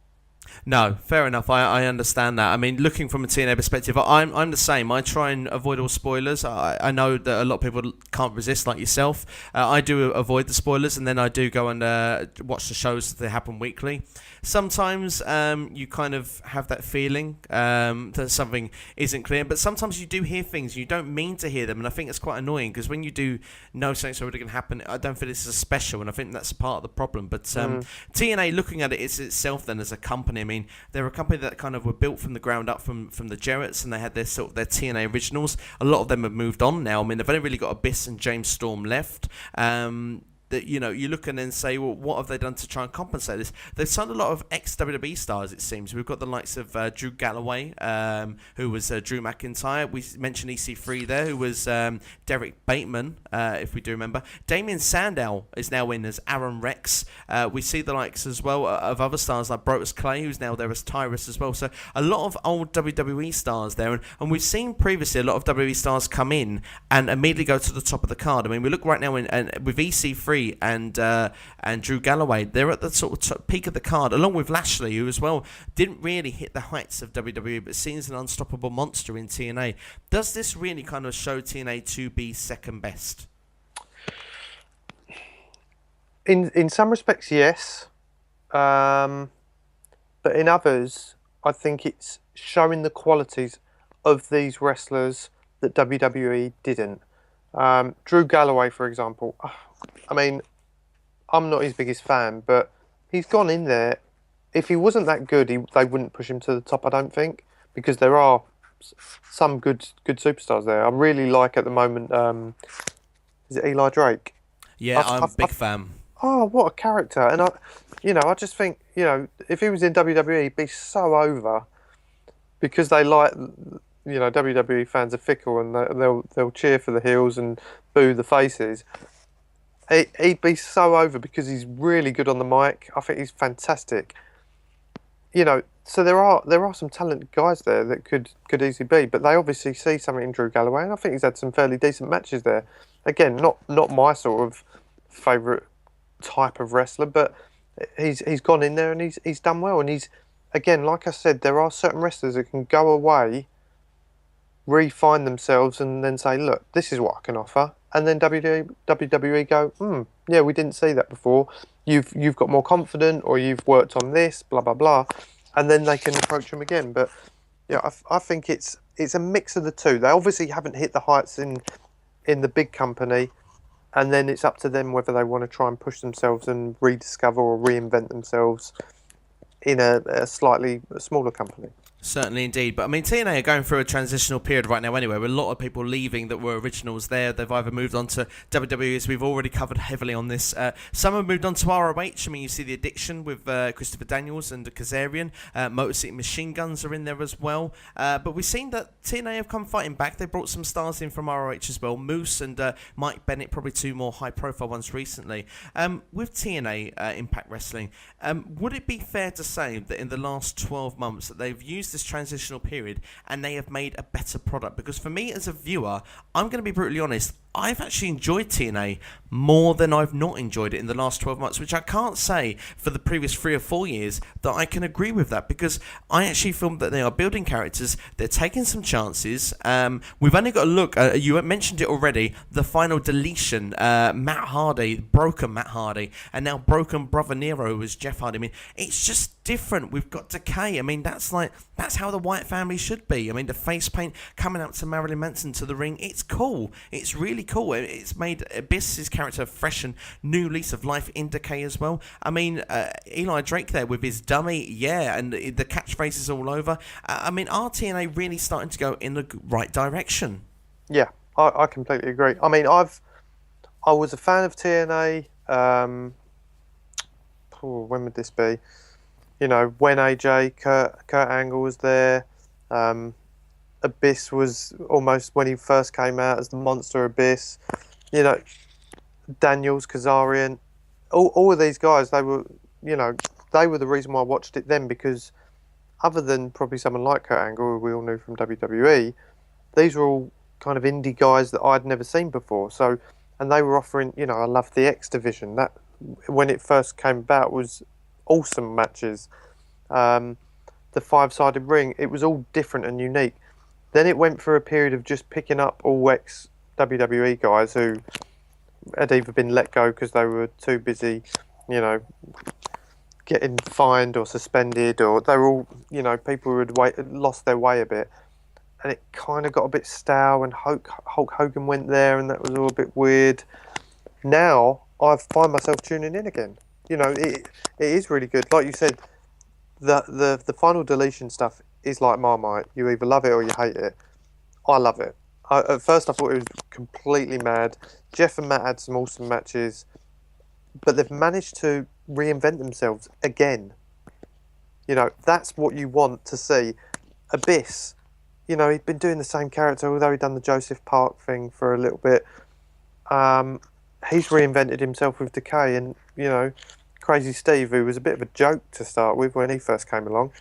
No, fair enough. I understand that. I mean, looking from a TNA perspective, I'm the same. I try and avoid all spoilers. I know that a lot of people can't resist, like yourself. I do avoid the spoilers, and then I do go and watch the shows that happen weekly. Sometimes you kind of have that feeling that something isn't clear, but sometimes you do hear things you don't mean to hear them, and I think it's quite annoying because when you do know something's already going to happen, I don't feel it's as special, and I think that's part of the problem. But TNA, looking at it itself then as a company, I mean, they're a company that kind of were built from the ground up from the Jarretts, and they had their sort of their TNA originals. A lot of them have moved on now. I mean, they've only really got Abyss and James Storm left. That you look and then say, well, what have they done to try and compensate this? They've signed a lot of ex-WWE stars, it seems. We've got the likes of Drew Galloway, who was Drew McIntyre. We mentioned EC3 there, who was Derek Bateman, if we do remember. Damien Sandow is now in as Aaron Rex. We see the likes as well of other stars like Brodus Clay, who's now there as Tyrus as well. So a lot of old WWE stars there. And we've seen previously a lot of WWE stars come in and immediately go to the top of the card. I mean, we look right now with EC3 and Drew Galloway, they're at the sort of peak of the card, along with Lashley, who as well didn't really hit the heights of WWE, but seems an unstoppable monster in TNA. Does this really kind of show TNA to be second best? In some respects, yes, but in others, I think it's showing the qualities of these wrestlers that WWE didn't. Drew Galloway, for example. I mean, I'm not his biggest fan, but he's gone in there. If he wasn't that good, they wouldn't push him to the top, I don't think, because there are some good superstars there. I really like at the moment. Is it Eli Drake? Yeah, I'm a big fan. Oh, what a character! And I just think, if he was in WWE, he'd be so over because they like, WWE fans are fickle and they'll cheer for the heels and boo the faces. He'd be so over because he's really good on the mic. I think he's fantastic. So there are some talented guys there that could easily be, but they obviously see something in Drew Galloway, and I think he's had some fairly decent matches there. Again, not my sort of favourite type of wrestler, but he's gone in there and he's done well, and he's, again, like I said, there are certain wrestlers that can go away, refine themselves, and then say, look, this is what I can offer, and then WWE go, yeah, we didn't see that before. You've got more confident, or you've worked on this, blah blah blah, and then they can approach them again. But yeah, I think it's a mix of the two. They obviously haven't hit the heights in the big company, and then it's up to them whether they want to try and push themselves and rediscover or reinvent themselves in a slightly smaller company. Certainly indeed. But I mean, TNA are going through a transitional period right now anyway, with a lot of people leaving that were originals there. They've either moved on to WWE, as we've already covered heavily on this. Some have moved on to ROH. I mean, you see the Addiction with Christopher Daniels and Kazarian. Motor City Machine Guns are in there as well. But we've seen that TNA have come fighting back. They brought some stars in from ROH as well. Moose and Mike Bennett, probably two more high-profile ones recently. With TNA Impact Wrestling, would it be fair to say that in the last 12 months that they've used this transitional period and they have made a better product? Because for me as a viewer, I'm going to be brutally honest, I've actually enjoyed TNA more than I've not enjoyed it in the last 12 months, which I can't say for the previous 3 or 4 years that I can agree with that, because I actually feel that they are building characters, they're taking some chances. We've only got to look, you mentioned it already, the final deletion, Matt Hardy, broken Matt Hardy, and now broken Brother Nero was Jeff Hardy. I mean, it's just different. We've got Decay. I mean, that's how the White family should be. I mean, the face paint coming out to Marilyn Manson to the ring, it's cool. It's really cool. It's made Abyss's character a fresh and new lease of life in Decay as well. I mean, Eli Drake there with his dummy, yeah, and the catchphrases all over. I mean, are TNA really starting to go in the right direction? Yeah, I completely agree. I mean, I was a fan of TNA. When would this be? When AJ, Kurt Angle was there. Abyss was almost when he first came out as the Monster Abyss. Daniels, Kazarian, all of these guys, they were the reason why I watched it then, because other than probably someone like Kurt Angle, who we all knew from WWE, these were all kind of indie guys that I'd never seen before. So, and they were offering, I loved the X Division. That, when it first came about, was awesome matches. The 5-sided ring, it was all different and unique. Then it went for a period of just picking up all ex-WWE guys who had either been let go because they were too busy, getting fined or suspended, or they were all, people who had lost their way a bit. And it kind of got a bit stale, and Hulk Hogan went there, and that was all a bit weird. Now, I find myself tuning in again. It is really good. Like you said, the final deletion stuff is like Marmite. You either love it or you hate it. I love it. At first I thought it was completely mad. Jeff and Matt had some awesome matches, but they've managed to reinvent themselves again. That's what you want to see. Abyss, he'd been doing the same character, although he'd done the Joseph Park thing for a little bit. He's reinvented himself with Decay, and Crazy Steve, who was a bit of a joke to start with when he first came along.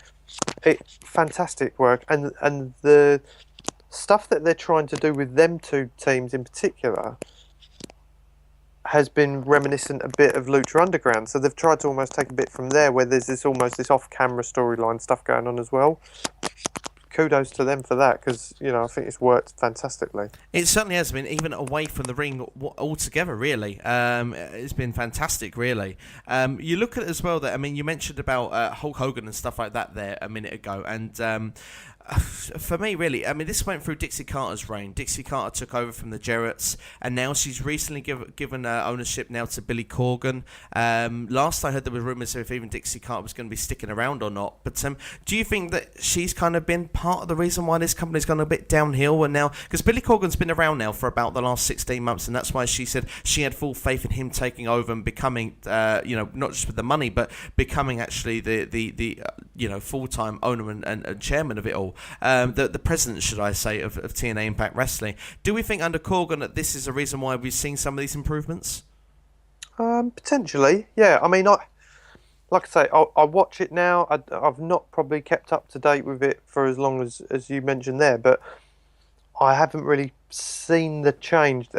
Fantastic work, and the stuff that they're trying to do with them two teams in particular has been reminiscent a bit of Lucha Underground. So they've tried to almost take a bit from there, where there's this off-camera storyline stuff going on as well. Kudos to them for that, because I think it's worked fantastically. It certainly has been, even away from the ring altogether, really. It's been fantastic, really. You look at it as well, that, I mean, you mentioned about Hulk Hogan and stuff like that there a minute ago, and For me, really, I mean, this went through Dixie Carter's reign. Dixie Carter took over from the Jarretts, and now she's recently given ownership now to Billy Corgan. Last I heard, there were rumours if even Dixie Carter was going to be sticking around or not. But do you think that she's kind of been part of the reason why this company's gone a bit downhill? And now, because Billy Corgan's been around now for about the last 16 months, and that's why she said she had full faith in him taking over and becoming, not just with the money, but becoming actually the full-time owner and chairman of it all. The president, should I say, of TNA Impact Wrestling. Do we think under Corgan that this is a reason why we've seen some of these improvements? Potentially, yeah. I mean, like I say, I watch it now. I've not probably kept up to date with it for as long as you mentioned there, but I haven't really seen the change.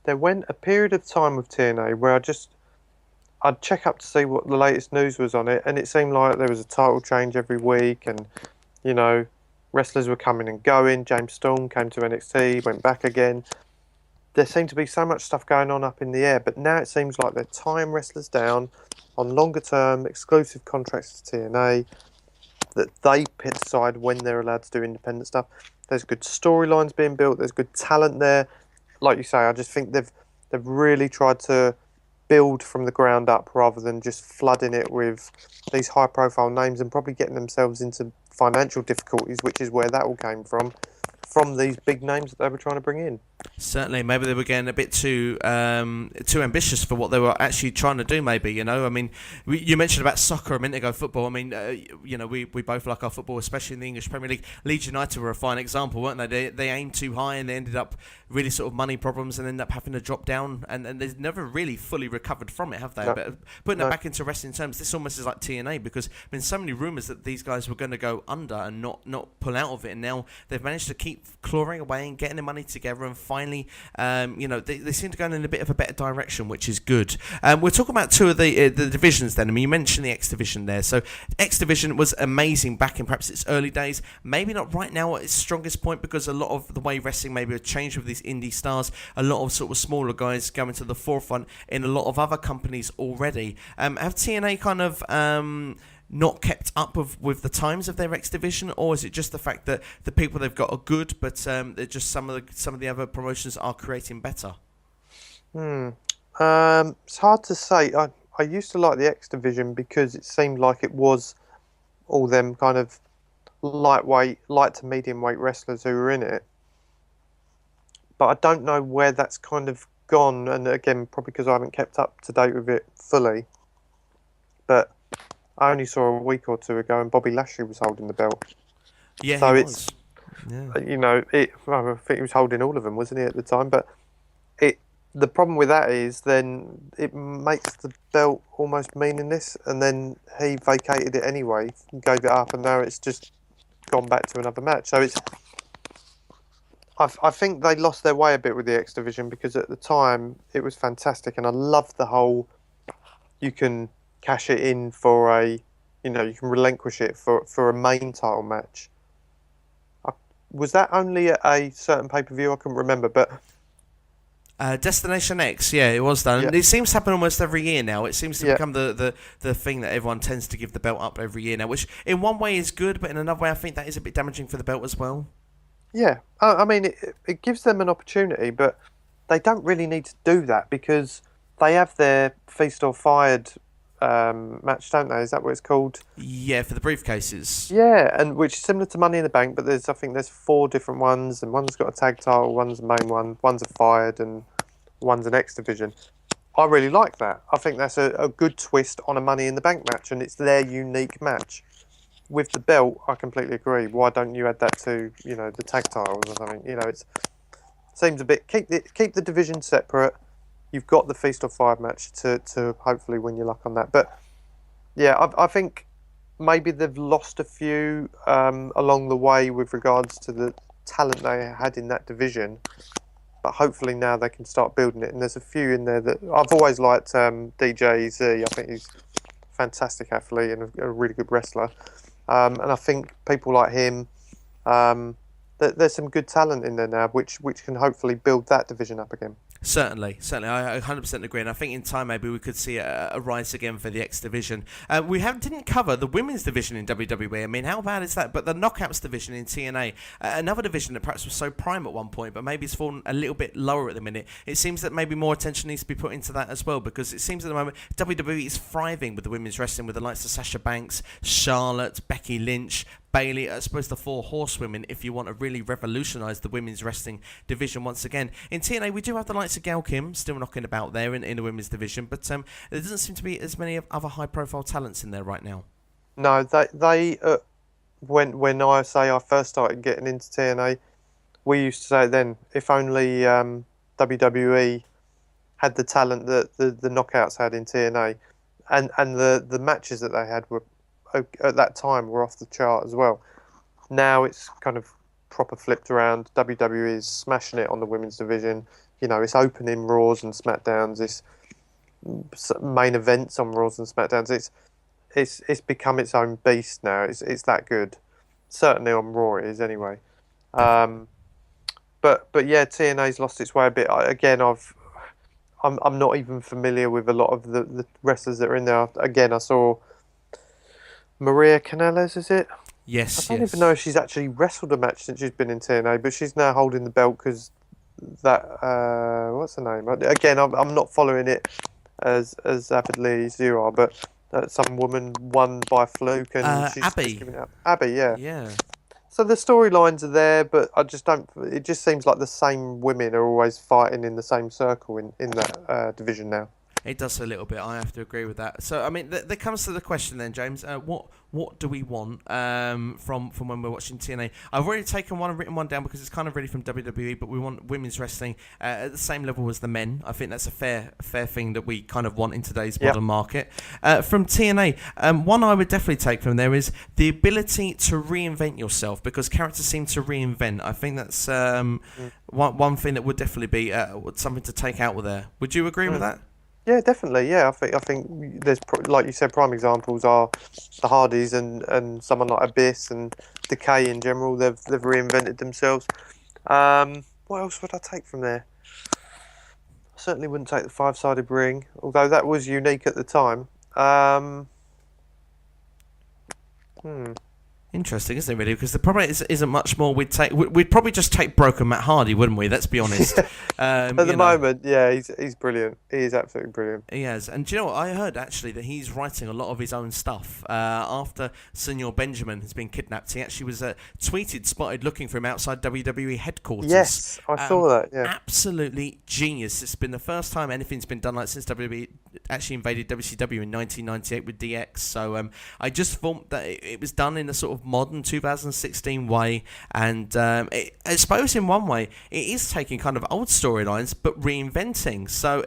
There went a period of time with TNA where I'd check up to see what the latest news was on it, and it seemed like there was a title change every week, and wrestlers were coming and going. James Storm came to NXT, went back again. There seemed to be so much stuff going on up in the air, but now it seems like they're tying wrestlers down on longer term exclusive contracts to TNA, that they decide when they're allowed to do independent stuff. There's good storylines being built. There's good talent there. Like you say, I just think they've really tried to build from the ground up rather than just flooding it with these high profile names and probably getting themselves into financial difficulties, which is where that all came from these big names that they were trying to bring in. Certainly, maybe they were getting a bit too ambitious for what they were actually trying to do. Maybe, I mean, you mentioned about soccer a minute ago, football. I mean, we both like our football, especially in the English Premier League. Leeds United were a fine example, weren't they? They aimed too high and they ended up really sort of money problems and ended up having to drop down. And they've never really fully recovered from it, have they? No. But putting it back into wrestling terms, this almost is like TNA, because there's been so many rumours that these guys were going to go under and not pull out of it, and now they've managed to keep clawing away and getting the money together, and finally, they seem to go in a bit of a better direction, which is good. We're talking about two of the divisions then. I mean, you mentioned the X Division there. So X Division was amazing back in perhaps its early days. Maybe not right now at its strongest point, because a lot of the way wrestling maybe have changed with these indie stars. A lot of sort of smaller guys going to the forefront in a lot of other companies already. Have TNA kind of not kept up with the times of their X Division, or is it just the fact that the people they've got are good, but they're just some of the other promotions are creating better? It's hard to say. I used to like the X Division because it seemed like it was all them kind of light to medium weight wrestlers who were in it. But I don't know where that's kind of gone, and again, probably because I haven't kept up to date with it fully. But I only saw a week or two ago, and Bobby Lashley was holding the belt. Yeah, so he it's, was. Yeah. I think he was holding all of them, wasn't he, at the time? But the problem with that is then it makes the belt almost meaningless, and then he vacated it anyway, gave it up, and now it's just gone back to another match. So I think they lost their way a bit with the X Division, because at the time it was fantastic, and I loved the whole, you can cash it in for you can relinquish it for a main title match. Was that only at a certain pay-per-view? I couldn't remember, but Destination X, yeah, it was done. Yeah. It seems to happen almost every year now. It seems to Yeah. become the thing that everyone tends to give the belt up every year now, which in one way is good, but in another way I think that is a bit damaging for the belt as well. yeah, I mean, it gives them an opportunity, but they don't really need to do that, because they have their Feast or Fired match, don't they? Is that what it's called? Yeah, for the briefcases. Yeah, and which is similar to Money in the Bank, but I think there's 4 different ones, and one's got a tag title, one's the main one, one's a Fired, and one's an X Division. I really like that. I think that's a good twist on a Money in the Bank match, and it's their unique match. With the belt, I completely agree. Why don't you add that to the tag titles or something? It seems a bit, keep the division separate. You've got the Feast or Fired match to hopefully win your luck on that. But yeah, I think maybe they've lost a few along the way with regards to the talent they had in that division. But hopefully now they can start building it. And there's a few in there that I've always liked. DJ Z, I think he's a fantastic athlete and a really good wrestler. And I think people like him, there's some good talent in there now, which can hopefully build that division up again. Certainly, certainly, I 100% agree, and I think in time maybe we could see a rise again for the X division. Didn't cover the women's division in WWE. I mean, how bad is that? But the Knockouts division in TNA, another division that perhaps was so prime at one point, but maybe it's fallen a little bit lower at the minute. It seems that maybe more attention needs to be put into that as well, because it seems at the moment WWE is thriving with the women's wrestling, with the likes of Sasha Banks, Charlotte, Becky Lynch, Bailey, I suppose the four horsewomen, if you want to really revolutionise the women's wrestling division once again. In TNA, we do have the likes of Gail Kim still knocking about there in the women's division, but there doesn't seem to be as many other high-profile talents in there right now. No, when I say I first started getting into TNA, we used to say then, if only WWE had the talent that the Knockouts had in TNA, and the matches that they had were at that time were off the chart as well. Now it's kind of proper flipped around. WWE is smashing it on the women's division. You know, it's opening Raws and SmackDowns. It's main events on Raws and SmackDowns. It's become its own beast now. It's that good. Certainly on Raw it is anyway. But yeah, TNA's lost its way a bit. I'm not even familiar with a lot of the wrestlers that are in there. Again, I saw Maria Kanellis, is it? Yes, I don't even know if she's actually wrestled a match since she's been in TNA, but she's now holding the belt because that what's her name? Again, I'm not following it as avidly as you are, but some woman won by fluke and she's Abby. just giving up. Abby, yeah. Yeah. So the storylines are there, but I just don't. It just seems like the same women are always fighting in the same circle in that division now. It does a little bit. I have to agree with that. So, I mean, there comes to the question then, James. What do we want from when we're watching TNA? I've already taken one and written one down because it's kind of really from WWE, but we want women's wrestling at the same level as the men. I think that's a fair thing that we kind of want in today's modern market. From TNA, one I would definitely take from there is the ability to reinvent yourself, because characters seem to reinvent. I think that's one thing that would definitely be something to take out with there. Would you agree with that? Yeah, definitely. Yeah, I think there's, like you said, prime examples are the Hardys and someone like Abyss and Decay in general. They've reinvented themselves. What else would I take from there? I certainly wouldn't take the five-sided ring, although that was unique at the time. Interesting, isn't it, really? Because the problem isn't much more we'd take. We'd probably just take Broken Matt Hardy, wouldn't we? Let's be honest. At the moment, yeah, he's brilliant. He is absolutely brilliant. He is. And do you know what? I heard, actually, that he's writing a lot of his own stuff. After Senor Benjamin has been kidnapped, he actually was spotted looking for him outside WWE headquarters. Yes, I saw that, yeah. Absolutely genius. It's been the first time anything's been done like since WWE actually invaded WCW in 1998 with DX. So I just thought that it was done in a sort of modern 2016 way, and I suppose in one way it is taking kind of old storylines but reinventing. So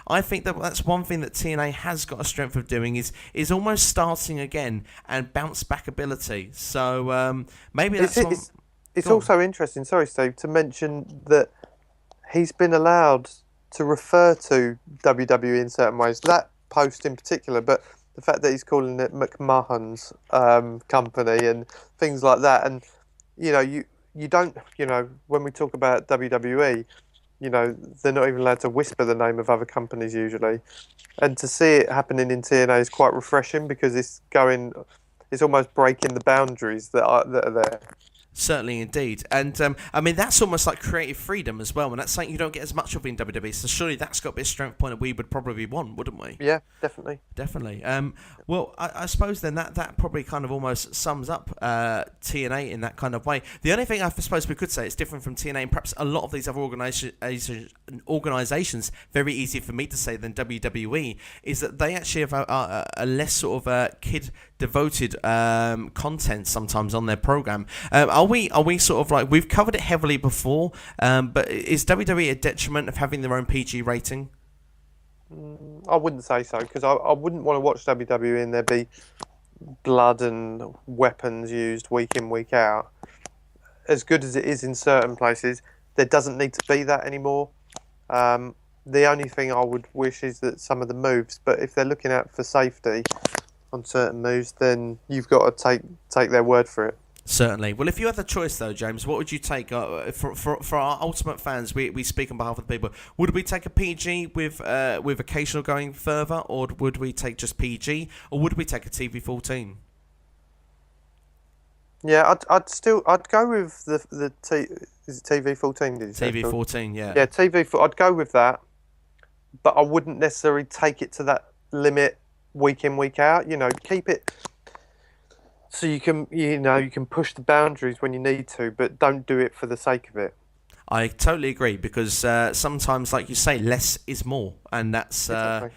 I think that's one thing that TNA has got a strength of doing is almost starting again and bounce back ability. So maybe that's it's also interesting, sorry Steve, to mention that he's been allowed to refer to WWE in certain ways, that post in particular, but the fact that he's calling it McMahon's company and things like that. And, you don't, when we talk about WWE, they're not even allowed to whisper the name of other companies usually. And to see it happening in TNA is quite refreshing because it's almost breaking the boundaries that are there. Certainly, indeed. And, I mean, that's almost like creative freedom as well, and that's something you don't get as much of in WWE, so surely that's got to be a strength point that we would probably want, wouldn't we? Yeah, definitely. Definitely. Well, I suppose then that probably kind of almost sums up TNA in that kind of way. The only thing I suppose we could say it's different from TNA, and perhaps a lot of these other organisations, very easy for me to say than WWE, is that they actually have a less sort of kid-devoted content sometimes on their program. Are we sort of like, we've covered it heavily before, but is WWE a detriment of having their own PG rating? I wouldn't say so, because I wouldn't want to watch WWE and there be blood and weapons used week in, week out. As good as it is in certain places, there doesn't need to be that anymore. The only thing I would wish is that some of the moves, but if they're looking out for safety on certain moves, then you've got to take their word for it. Certainly. Well, if you had the choice, though, James, what would you take for our ultimate fans? We speak on behalf of the people. Would we take a PG with occasional going further, or would we take just PG, or would we take a TV-14? Yeah, I'd go with is it TV-14? Did you say? TV-14, yeah. Yeah, I'd go with that, but I wouldn't necessarily take it to that limit week in, week out. Keep it so you can push the boundaries when you need to, but don't do it for the sake of it. I totally agree, because sometimes, like you say, less is more, and that's sometimes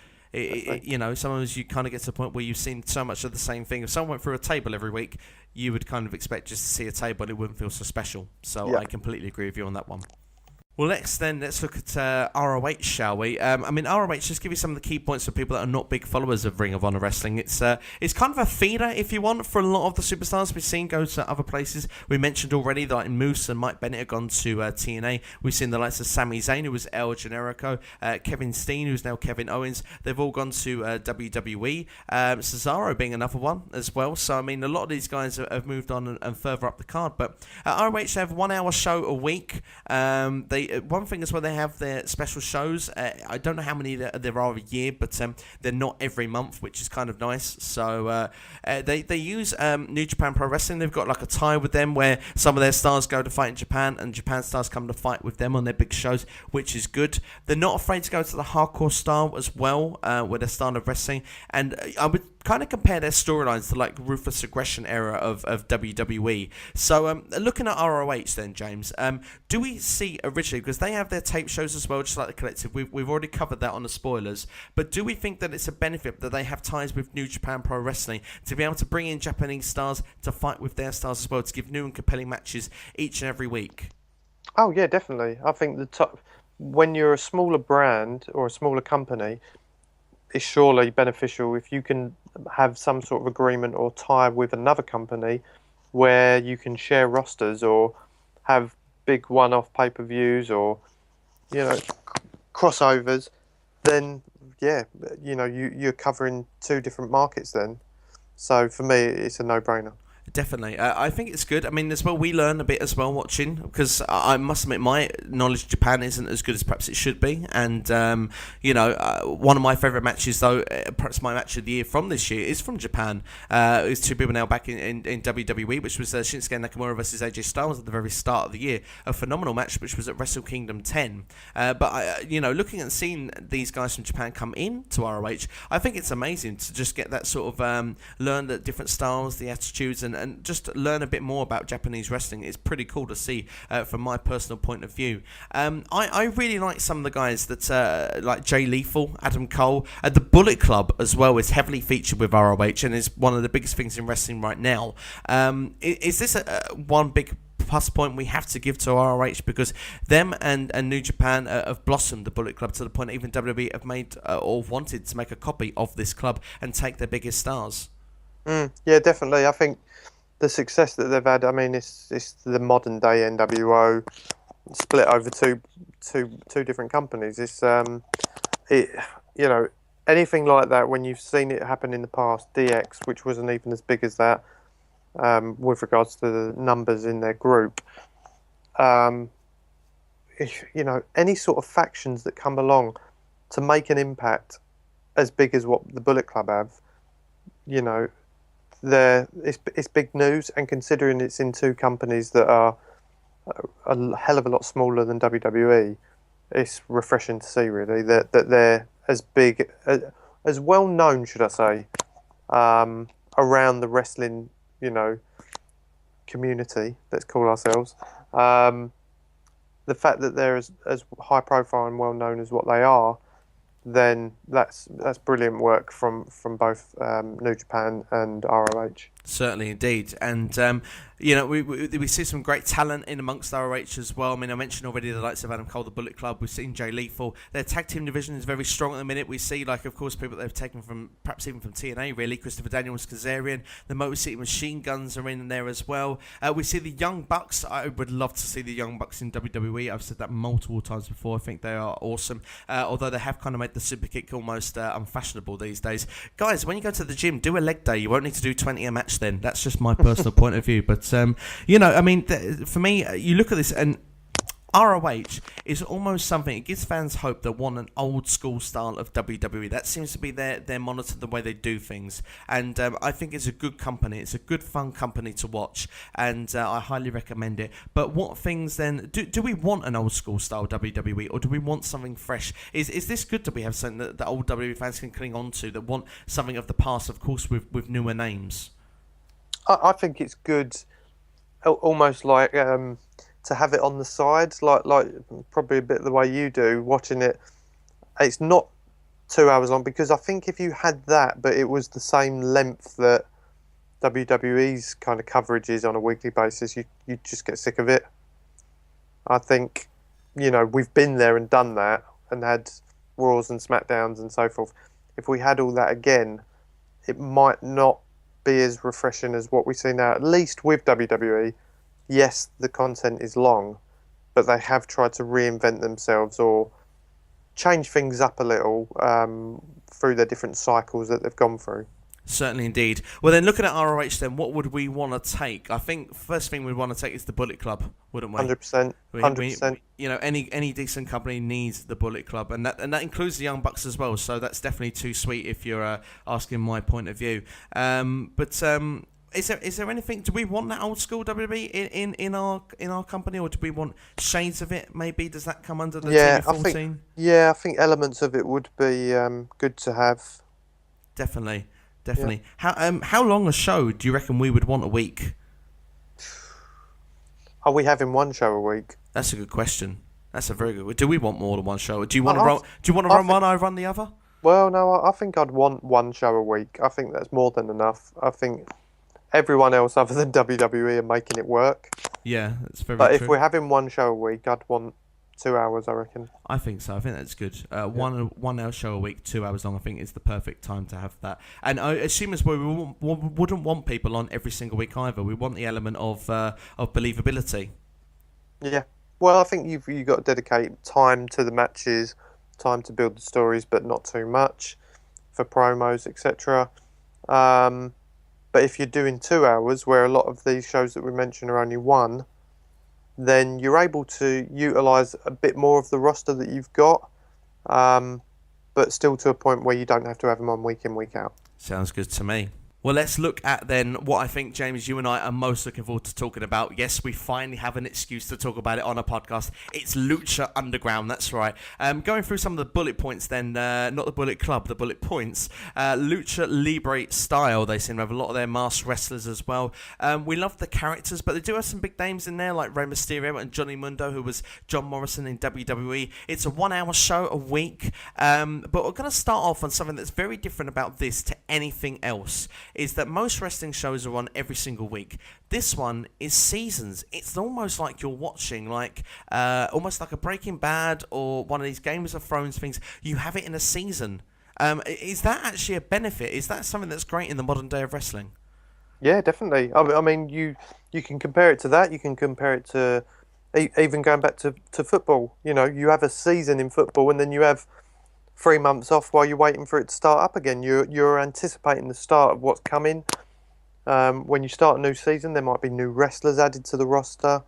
you kind of get to the point where you've seen so much of the same thing. If someone went through a table every week, you would kind of expect just to see a table, and it wouldn't feel so special. So yeah. I completely agree with you on that one. Well, let's look at ROH, shall we? ROH, just give you some of the key points for people that are not big followers of Ring of Honor Wrestling. It's kind of a feeder, if you want, for a lot of the superstars we've seen go to other places. We mentioned already that Moose and Mike Bennett have gone to TNA. We've seen the likes of Sami Zayn, who was El Generico, Kevin Steen, who's now Kevin Owens. They've all gone to WWE. Cesaro being another one as well. So, a lot of these guys have moved on and further up the card. But ROH have 1 hour show a week. One thing is where they have their special shows. I don't know how many there are a year, but they're not every month, which is kind of nice. So they use New Japan Pro Wrestling. They've got like a tie with them where some of their stars go to fight in Japan, and Japan stars come to fight with them on their big shows, which is good. They're not afraid to go to the hardcore style as well, with their style of wrestling. And I would kind of compare their storylines to like Ruthless Aggression era of WWE. So looking at ROH then, James, do we see originally, because they have their tape shows as well, just like the Collective, we've already covered that on the spoilers, but do we think that it's a benefit that they have ties with New Japan Pro Wrestling to be able to bring in Japanese stars to fight with their stars as well, to give new and compelling matches each and every week? Oh yeah, definitely. I think when you're a smaller brand or a smaller company, it's surely beneficial if you can have some sort of agreement or tie with another company where you can share rosters or have big one-off pay-per-views or crossovers. Then you're covering two different markets then. So for me, it's a no-brainer. Definitely. I think it's good. As well, we learn a bit as well watching, because I must admit my knowledge of Japan isn't as good as perhaps it should be. And, one of my favourite matches, though, perhaps my match of the year from this year, is from Japan. It was two people now back in WWE, which was Shinsuke Nakamura versus AJ Styles at the very start of the year. A phenomenal match, which was at Wrestle Kingdom 10. But, looking and seeing these guys from Japan come in to ROH, I think it's amazing to just get that sort of learn the different styles, the attitudes, and just learn a bit more about Japanese wrestling. It's pretty cool to see from my personal point of view. I really like some of the guys that like Jay Lethal, Adam Cole, the Bullet Club as well is heavily featured with ROH and is one of the biggest things in wrestling right now. Is this one big plus point we have to give to ROH, because them and New Japan have blossomed the Bullet Club to the point even WWE have made or wanted to make a copy of this club and take their biggest stars? Yeah, definitely. I think the success that they've had, it's the modern day NWO split over two different companies. It's anything like that, when you've seen it happen in the past, DX, which wasn't even as big as that, with regards to the numbers in their group, any sort of factions that come along to make an impact as big as what the Bullet Club have, it's big news, and considering it's in two companies that are a hell of a lot smaller than WWE, it's refreshing to see, really, that they're as big, as well known, should I say, around the wrestling, community, let's call ourselves. The fact that they're as high profile and well known as what they are, then that's brilliant work from both New Japan and ROH. Certainly, indeed. And, we see some great talent in amongst ROH as well. I mentioned already the likes of Adam Cole, the Bullet Club. We've seen Jay Lethal. Their tag team division is very strong at the minute. We see, of course, people that they've taken from, perhaps even from TNA, really. Christopher Daniels, Kazarian. The Motor City Machine Guns are in there as well. We see the Young Bucks. I would love to see the Young Bucks in WWE. I've said that multiple times before. I think they are awesome. Although they have kind of made the super kick almost unfashionable these days. Guys, when you go to the gym, do a leg day. You won't need to do 20 a match watch then. That's just my personal point of view. But, you know, I mean, for me, you look at this and ROH is almost something, it gives fans hope that want an old school style of WWE. That seems to be their monitor, the way they do things. And I think it's a good company. It's a good, fun company to watch. And I highly recommend it. But what things then, do we want an old school style WWE, or do we want something fresh? Is this good that we have something that the old WWE fans can cling on to, that want something of the past, of course, with newer names? I think it's good, almost like to have it on the sides, like probably a bit the way you do, watching it. It's not 2 hours long, because I think if you had that, but it was the same length that WWE's kind of coverage is on a weekly basis, you just get sick of it. I think, you know, we've been there and done that and had Raws and SmackDowns and so forth. If we had all that again, it might not be as refreshing as what we see now, at least with WWE. Yes, the content is long, but they have tried to reinvent themselves or change things up a little through their different cycles that they've gone through. Certainly indeed. Well, then, looking at ROH, then, what would we want to take? I think first thing we'd want to take is the Bullet Club, wouldn't we? 100%. 100%. You know, any decent company needs the Bullet Club, and that includes the Young Bucks as well. So that's definitely too sweet if you're asking my point of view. Is there anything? Do we want that old school WWE in our company, or do we want shades of it? Maybe does that come under the TV14? I think elements of it would be good to have. Definitely. Yeah. How long a show do you reckon we would want a week? Are we having one show a week? That's a good question. That's a very good. Do we want more than one show? Do you want to run? Do you want to run one? I run the other. Well, no. I think I'd want one show a week. I think that's more than enough. I think everyone else other than WWE are making it work. Yeah, that's very true. But if we're having one show a week, I'd want 2 hours, I reckon. I think so. I think that's good. 1 hour show a week, 2 hours long, I think is the perfect time to have that. And I assume as well, we wouldn't want people on every single week either. We want the element of believability. Yeah. Well, I think you've got to dedicate time to the matches, time to build the stories, but not too much for promos, etc. But if you're doing 2 hours, where a lot of these shows that we mentioned are only one, then you're able to utilise a bit more of the roster that you've got, but still to a point where you don't have to have them on week in, week out. Sounds good to me. Well, let's look at then what I think, James, you and I are most looking forward to talking about. Yes, we finally have an excuse to talk about it on a podcast. It's Lucha Underground, that's right. Going through some of the bullet points then, not the Bullet Club, the bullet points. Lucha Libre style, they seem to have a lot of their masked wrestlers as well. We love the characters, but they do have some big names in there, like Rey Mysterio and Johnny Mundo, who was John Morrison in WWE. It's a 1 hour show a week, but we're going to start off on something that's very different about this to anything else. Is that most wrestling shows are on every single week. This one is seasons. It's almost like you're watching almost like a Breaking Bad or one of these Games of Thrones things. You have it in a season. Is that actually a benefit? Is that something that's great in the modern day of wrestling? Yeah, definitely. I mean, you can compare it to that. You can compare it to even going back to football. You know, you have a season in football, and then you have 3 months off while you're waiting for it to start up again. You're anticipating the start of what's coming. When you start a new season, there might be new wrestlers added to the roster.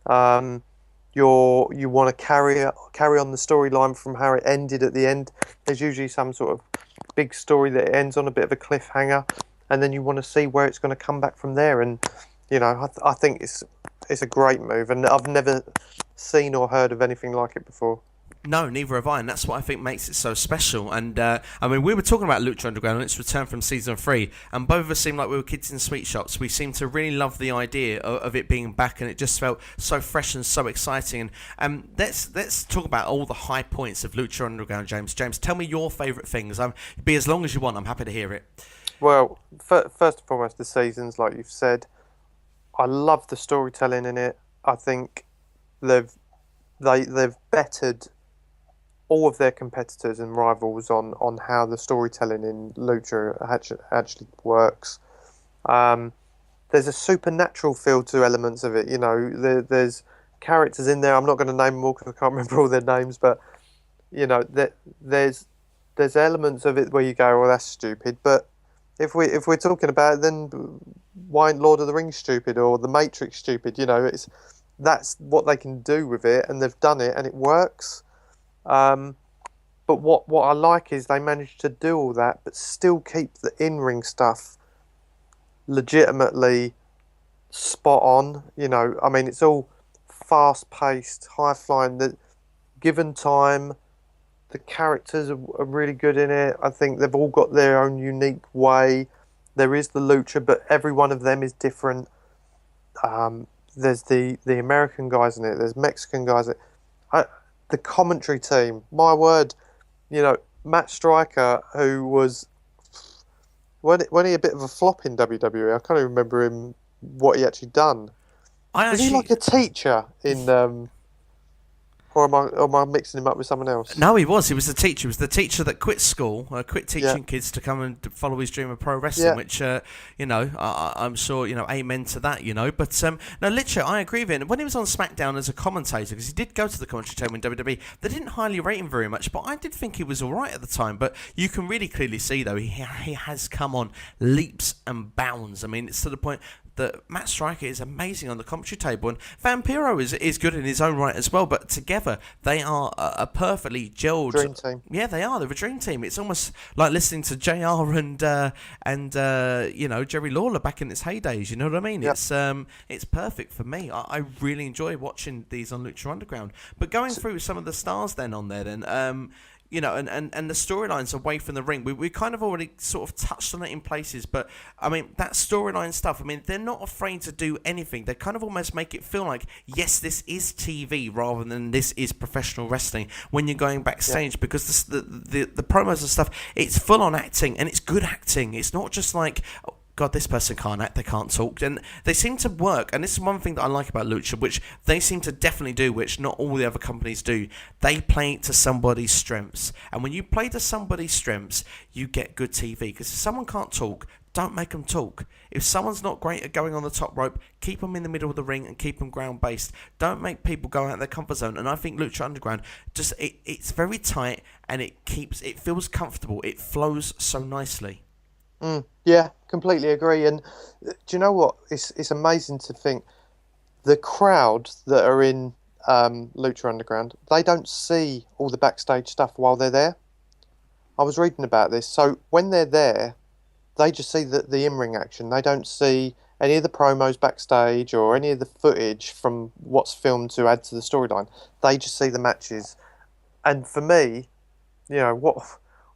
You want to carry on the storyline from how it ended at the end. There's usually some sort of big story that ends on a bit of a cliffhanger, and then you want to see where it's going to come back from there. And you know, I think it's a great move, and I've never seen or heard of anything like it before. No, neither have I, and that's what I think makes it so special. And I mean, we were talking about Lucha Underground and its return from season 3, and both of us seemed like we were kids in sweet shops. We seemed to really love the idea of it being back, and it just felt so fresh and so exciting. And let's talk about all the high points of Lucha Underground, James. James, tell me your favourite things. Be as long as you want. I'm happy to hear it. Well, first and foremost, the seasons, like you've said, I love the storytelling in it. I think they've bettered all of their competitors and rivals on how the storytelling in Lucha actually works. There's a supernatural feel to elements of it. You know, there's characters in there. I'm not going to name them all because I can't remember all their names, but you know, there's elements of it where you go, well, that's stupid, but if we're talking about it, then why ain't Lord of the Rings stupid or The Matrix stupid? It's that's what they can do with it, and they've done it, and it works. Um, but what I like is they managed to do all that, but still keep the in-ring stuff legitimately spot on. I mean, it's all fast-paced, high-flying. The given time, the characters are really good in it. I think they've all got their own unique way. There is the lucha, but every one of them is different. There's the American guys in it. There's Mexican guys in it. The commentary team, my word, Matt Stryker, who was when he a bit of a flop in WWE. I can't even remember him what he actually done. I Was he actually like a teacher in or am I mixing him up with someone else? No, he was. He was the teacher. He was the teacher that quit school, quit Yeah, teaching kids to come and follow his dream of pro wrestling. yeah, Which, I'm sure, amen to that. But no, literally, I agree with it. When he was on SmackDown as a commentator, because he did go to the commentary table in WWE, they didn't highly rate him very much, but I did think he was all right at the time. But you can really clearly see, though, he has come on leaps and bounds. I mean, it's to the point that Matt Stryker is amazing on the commentary table, and Vampiro is good in his own right as well. But together, they are a perfectly gelled. dream team. Yeah, they are. They're a dream team. It's almost like listening to JR and Jerry Lawler back in its heydays. You know what I mean? Yep. It's perfect for me. I really enjoy watching these on Lucha Underground. But going through some of the stars then on there, and the storylines away from the ring, we kind of already sort of touched on it in places, but I mean, that storyline stuff, I mean, they're not afraid to do anything. They kind of almost make it feel like, yes, this is TV rather than this is professional wrestling when you're going backstage, because the promos and stuff, it's full on acting, and it's good acting. It's not just like, God, this person can't act, they can't talk. And they seem to work. And this is one thing that I like about Lucha, which they seem to definitely do, which not all the other companies do. They play to somebody's strengths. And when you play to somebody's strengths, you get good TV. Because if someone can't talk, don't make them talk. If someone's not great at going on the top rope, keep them in the middle of the ring and keep them ground-based. Don't make people go out of their comfort zone. And I think Lucha Underground, it's very tight, and it feels comfortable. It flows so nicely. Yeah, completely agree. And do you know what? It's amazing to think the crowd that are in Lucha Underground, they don't see all the backstage stuff while they're there. I was reading about this. So when they're there, they just see the in-ring action. They don't see any of the promos backstage or any of the footage from what's filmed to add to the storyline. They just see the matches. And for me,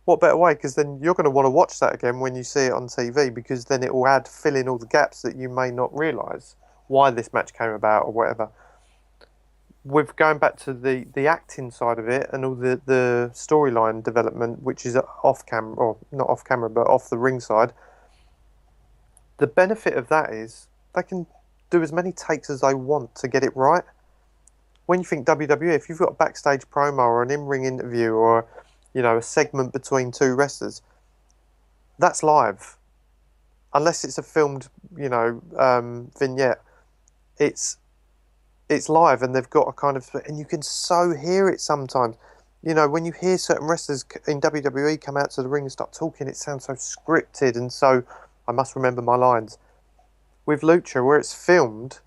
what better way? Because then you're going to want to watch that again when you see it on TV, because then it will fill in all the gaps that you may not realise why this match came about or whatever. With going back to the acting side of it and all the storyline development, which is off camera, or not off camera, but off the ring side, the benefit of that is they can do as many takes as they want to get it right. When you think WWE, if you've got a backstage promo or an in-ring interview or a segment between two wrestlers, that's live. Unless it's a filmed, vignette, it's live, and they've got a kind of, and you can so hear it sometimes. When you hear certain wrestlers in WWE come out to the ring and start talking, it sounds so scripted, and so I must remember my lines. With Lucha, where it's filmed,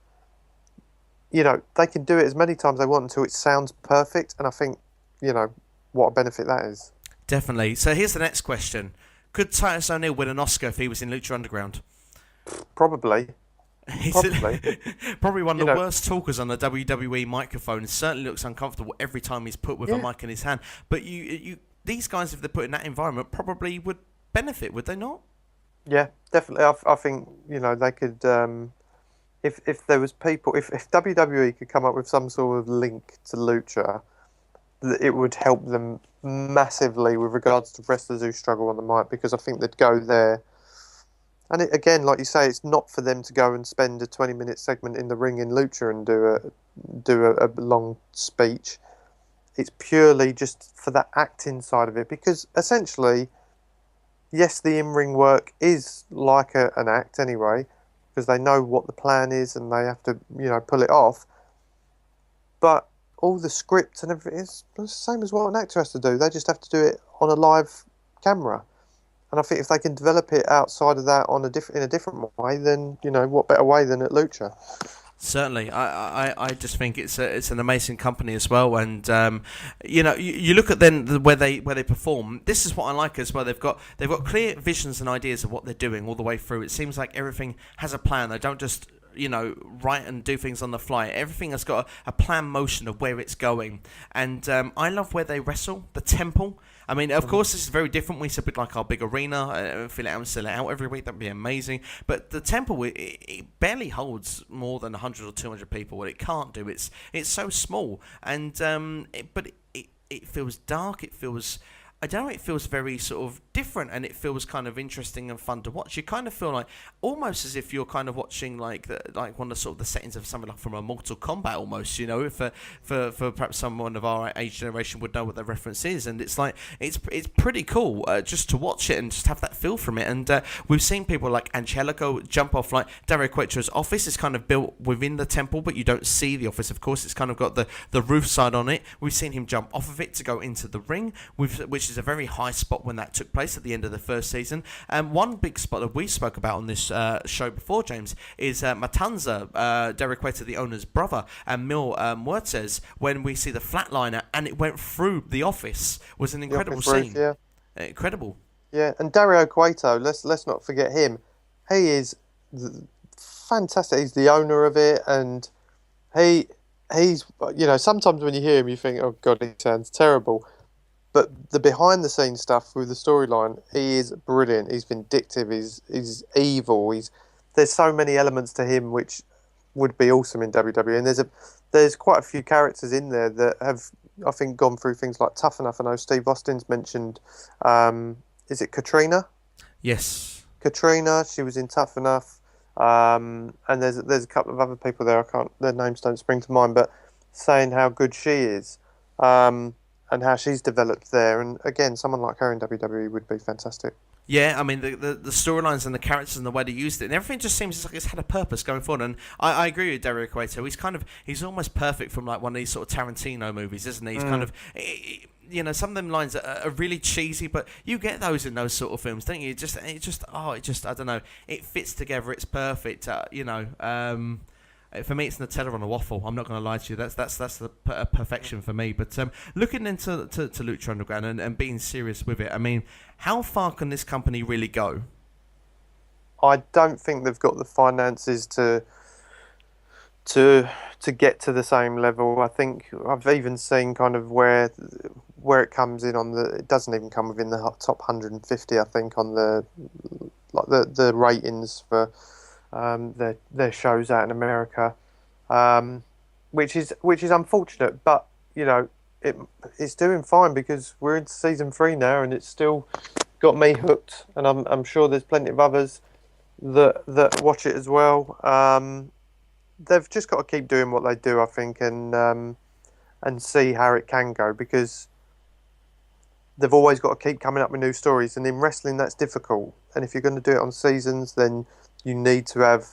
they can do it as many times they want until it sounds perfect, and I think, what a benefit that is. Definitely. So here's the next question. Could Titus O'Neil win an Oscar if he was in Lucha Underground? Probably. He's probably one of the worst talkers on the WWE microphone. It certainly looks uncomfortable every time he's put with a mic in his hand. But these guys, if they're put in that environment, probably would benefit, would they not? Yeah, definitely. I think they could. If there was people, if WWE could come up with some sort of link to Lucha, it would help them massively with regards to wrestlers who struggle on the mic, because I think they'd go there. And again, like you say, it's not for them to go and spend a 20-minute segment in the ring in Lucha and do a long speech. It's purely just for that acting side of it, because essentially, yes, the in-ring work is like an act anyway, because they know what the plan is and they have to, pull it off. But all the script and everything is the same as what an actor has to do. They just have to do it on a live camera. And I think if they can develop it outside of that in a different way, then what better way than at Lucha? Certainly, I just think it's an amazing company as well, and you look at then where they perform. This is what I like as well. They've got clear visions and ideas of what they're doing all the way through. It seems like everything has a plan. They don't just write and do things on the fly. Everything has got a planned motion of where it's going, and I love where they wrestle. The temple. I mean, of course, this is very different. We said like our big arena, fill it out and sell it out every week. That'd be amazing. But the temple, it barely holds more than 100 or 200 people. What it can't do, it's so small, and it feels dark. It feels. I don't know, it feels very sort of different, and it feels kind of interesting and fun to watch. You kind of feel like almost as if you're kind of watching like one of the sort of the settings of something like from a Mortal Kombat almost, for perhaps someone of our age generation would know what the reference is, and it's like it's pretty cool just to watch it and just have that feel from it. And we've seen people like Angelico jump off like Dario Cuetro's office is kind of built within the temple, but you don't see the office. Of course, it's kind of got the roof side on it. We've seen him jump off of it to go into the ring, which is a very high spot when that took place at the end of the first season. And one big spot that we spoke about on this show before, James, is Matanza, Derek Cueto, the owner's brother, and Mil Muertes, when we see the flatliner and it went through the office, was an incredible scene. Yeah. Incredible. Yeah, and Dario Cueto, let's not forget him. He is fantastic. He's the owner of it, and he's sometimes when you hear him, you think, oh God, he sounds terrible. But the behind the scenes stuff with the storyline, he is brilliant. He's vindictive. He's evil. There's so many elements to him which would be awesome in WWE. And there's quite a few characters in there that have, I think, gone through things like Tough Enough. I know Steve Austin's mentioned. Is it Katrina? Yes. Katrina. She was in Tough Enough. And there's a couple of other people there. Their names don't spring to mind, but saying how good she is. And how she's developed there. And again, someone like her in WWE would be fantastic. Yeah, I mean, the storylines and the characters and the way they used it, and everything just seems like it's had a purpose going forward. And I agree with Dario Cueto. He's almost perfect from like one of these sort of Tarantino movies, isn't he? He's kind of... some of them lines are really cheesy, but you get those in those sort of films, don't you? I don't know. It fits together. It's perfect. For me, it's Nutella on a waffle. I'm not going to lie to you. That's the perfection for me. But looking into to Lucha Underground and being serious with it, I mean, how far can this company really go? I don't think they've got the finances to get to the same level. I think I've even seen kind of where it comes in it doesn't even come within the top 150. I think on the ratings for. Their shows out in America, which is unfortunate, but it's doing fine because we're into season 3 now, and it's still got me hooked, and I'm sure there's plenty of others that watch it as well. They've just got to keep doing what they do, I think, and see how it can go, because they've always got to keep coming up with new stories, and in wrestling that's difficult. And if you're going to do it on seasons, then you need to have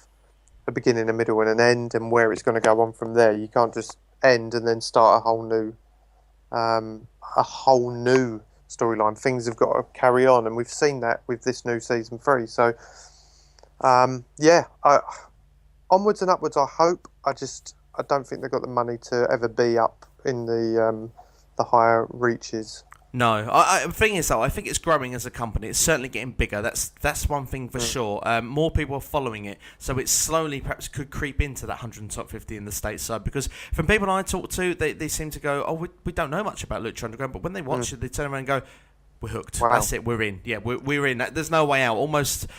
a beginning, a middle, and an end, and where it's going to go on from there. You can't just end and then start a whole new storyline. Things have got to carry on, and we've seen that with this new season 3. So, onwards and upwards. I hope. I don't think they've got the money to ever be up in the higher reaches. No, the thing is though, I think it's growing as a company. It's certainly getting bigger. That's one thing for sure. More people are following it, so it slowly perhaps could creep into that 100 top 50 in the States side. Because from people I talk to, they seem to go, oh, we don't know much about Lucha Underground, but when they watch it, they turn around and go, we're hooked. Wow. That's it. We're in. Yeah, we're in. There's no way out. Almost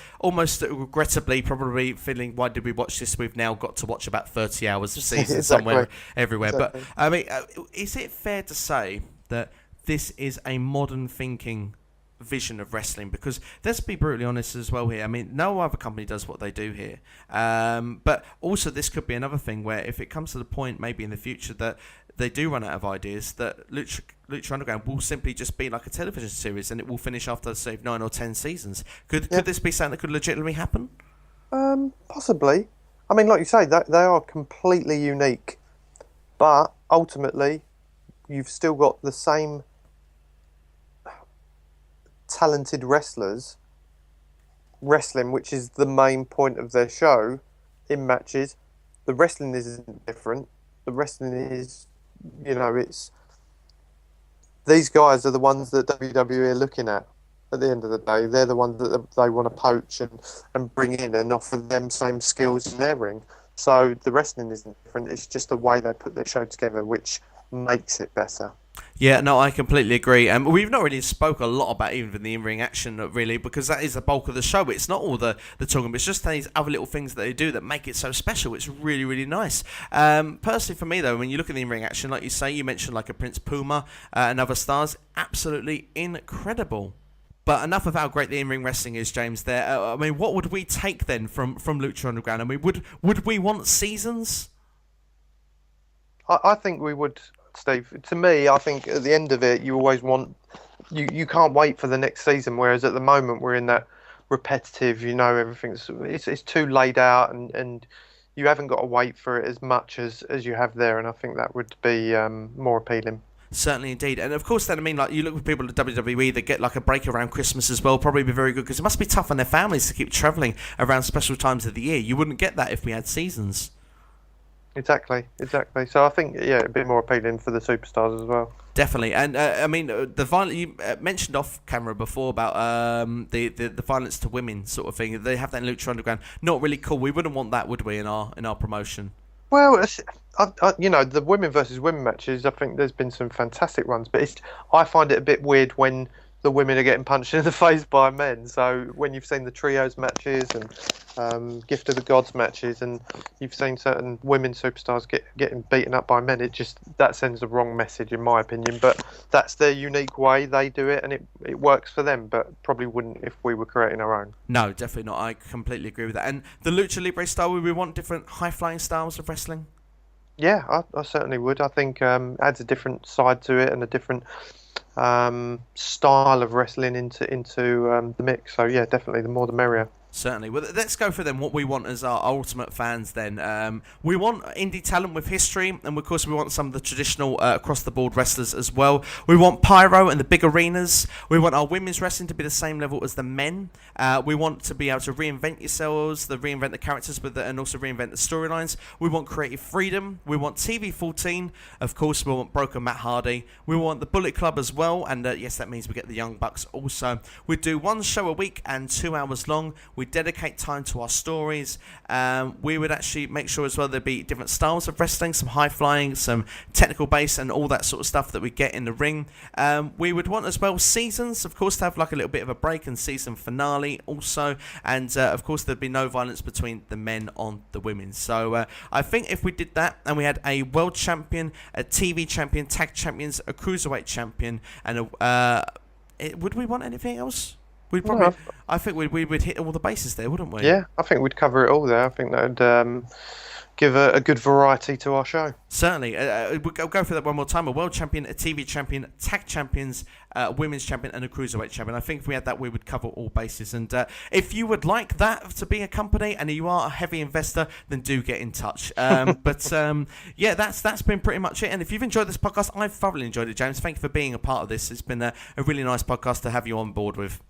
regrettably, probably feeling, why did we watch this? We've now got to watch about 30 hours of season somewhere, everywhere. Exactly. But I mean, is it fair to say that this is a modern thinking vision of wrestling? Because let's be brutally honest as well here. I mean, no other company does what they do here. But also this could be another thing where if it comes to the point maybe in the future that they do run out of ideas, that Lucha Underground will simply just be like a television series and it will finish after, say, 9 or 10 seasons. Could this be something that could legitimately happen? Possibly. I mean, like you say, they are completely unique. But ultimately, you've still got the same talented wrestlers wrestling, which is the main point of their show, in matches, the wrestling isn't different. The wrestling is, it's these guys are the ones that WWE are looking at the end of the day. They're the ones that they want to poach and bring in and offer them same skills in their ring. So the wrestling isn't different. It's just the way they put their show together, which makes it better. Yeah, no, I completely agree. We've not really spoke a lot about even the in-ring action, really, because that is the bulk of the show. It's not all the talking, but it's just these other little things that they do that make it so special. It's really, really nice. Personally, for me, though, when you look at the in-ring action, like you say, you mentioned like a Prince Puma and other stars, absolutely incredible. But enough of how great the in-ring wrestling is, James. There, I mean, what would we take then from Lucha Underground? I mean, would we want seasons? I think we would, Steve. To me, I think at the end of it, you always want you can't wait for the next season. Whereas at the moment, we're in that repetitive. Everything's it's too laid out, and you haven't got to wait for it as much as you have there. And I think that would be more appealing. Certainly, indeed. And of course, then, I mean, like, you look at people at WWE that get like a break around Christmas as well, probably be very good, because it must be tough on their families to keep travelling around special times of the year. You wouldn't get that if we had seasons. Exactly. So I think, a bit more appealing for the superstars as well. Definitely. And I mean, the violence you mentioned off camera before about the violence to women sort of thing. They have that in Lucha Underground. Not really cool. We wouldn't want that, would we, in our promotion? Well, the women versus women matches, I think there's been some fantastic ones, but I find it a bit weird when the women are getting punched in the face by men. So when you've seen the trios matches and Gift of the Gods matches, and you've seen certain women superstars getting beaten up by men, that sends the wrong message, in my opinion. But that's their unique way they do it, and it works for them, but probably wouldn't if we were creating our own. No, definitely not. I completely agree with that. And the Lucha Libre style, would we want different high-flying styles of wrestling? Yeah, I certainly would. I think adds a different side to it and a different style of wrestling into the mix. So yeah, definitely the more the merrier. Certainly. Well, let's go for then what we want as our ultimate fans then. We want indie talent with history, and of course we want some of the traditional across-the-board wrestlers as well. We want pyro and the big arenas. We want our women's wrestling to be the same level as the men. We want to be able to reinvent yourselves, reinvent the characters, and also reinvent the storylines. We want creative freedom. We want TV 14. Of course, we want Broken Matt Hardy. We want the Bullet Club as well, and yes, that means we get the Young Bucks also. We do one show a week and 2 hours long. We dedicate time to our stories. We would actually make sure as well there'd be different styles of wrestling, some high flying, some technical base, and all that sort of stuff that we get in the ring. We would want as well seasons, of course, to have like a little bit of a break and season finale also, and of course there'd be no violence between the men on the women. So I think if we did that and we had a world champion, a TV champion, tag champions, a cruiserweight champion, and would we want anything else? We'd probably. I think we'd hit all the bases there, wouldn't we? Yeah, I think we'd cover it all there. I think that would give a good variety to our show. Certainly. We'll go for that one more time. A world champion, a TV champion, tag champions, a women's champion, and a cruiserweight champion. I think if we had that, we would cover all bases. And if you would like that to be a company and you are a heavy investor, then do get in touch. Yeah, that's been pretty much it. And if you've enjoyed this podcast, I've thoroughly enjoyed it, James. Thank you for being a part of this. It's been a really nice podcast to have you on board with.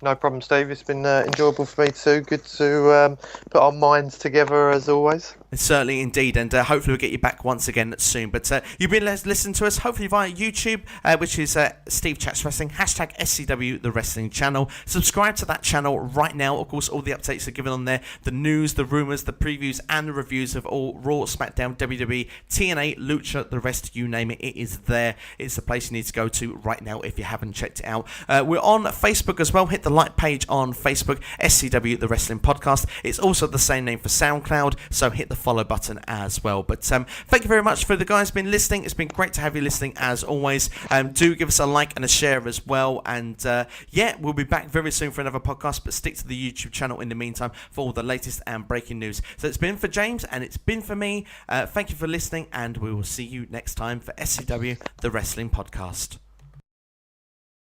No problem, Steve. It's been enjoyable for me too. Good to put our minds together as always. Certainly, indeed, and hopefully we'll get you back once again soon. But you've been listening to us hopefully via YouTube, which is Steve Chats Wrestling, hashtag SCW, the wrestling channel. Subscribe to that channel right now. Of course, all the updates are given on there. The news, the rumours, the previews, and the reviews of all Raw, SmackDown, WWE, TNA, Lucha, the rest, you name it. It is there. It's the place you need to go to right now if you haven't checked it out. We're on Facebook as well. Hit the like page on Facebook, SCW, the wrestling podcast. It's also the same name for SoundCloud, so hit the follow button as well. But thank you very much for the guys been listening. It's been great to have you listening as always. Do give us a like and a share as well, and yeah, we'll be back very soon for another podcast, but stick to the YouTube channel in the meantime for all the latest and breaking news. So it's been for James and it's been for me. Thank you for listening, and we will see you next time for SCW, the wrestling podcast.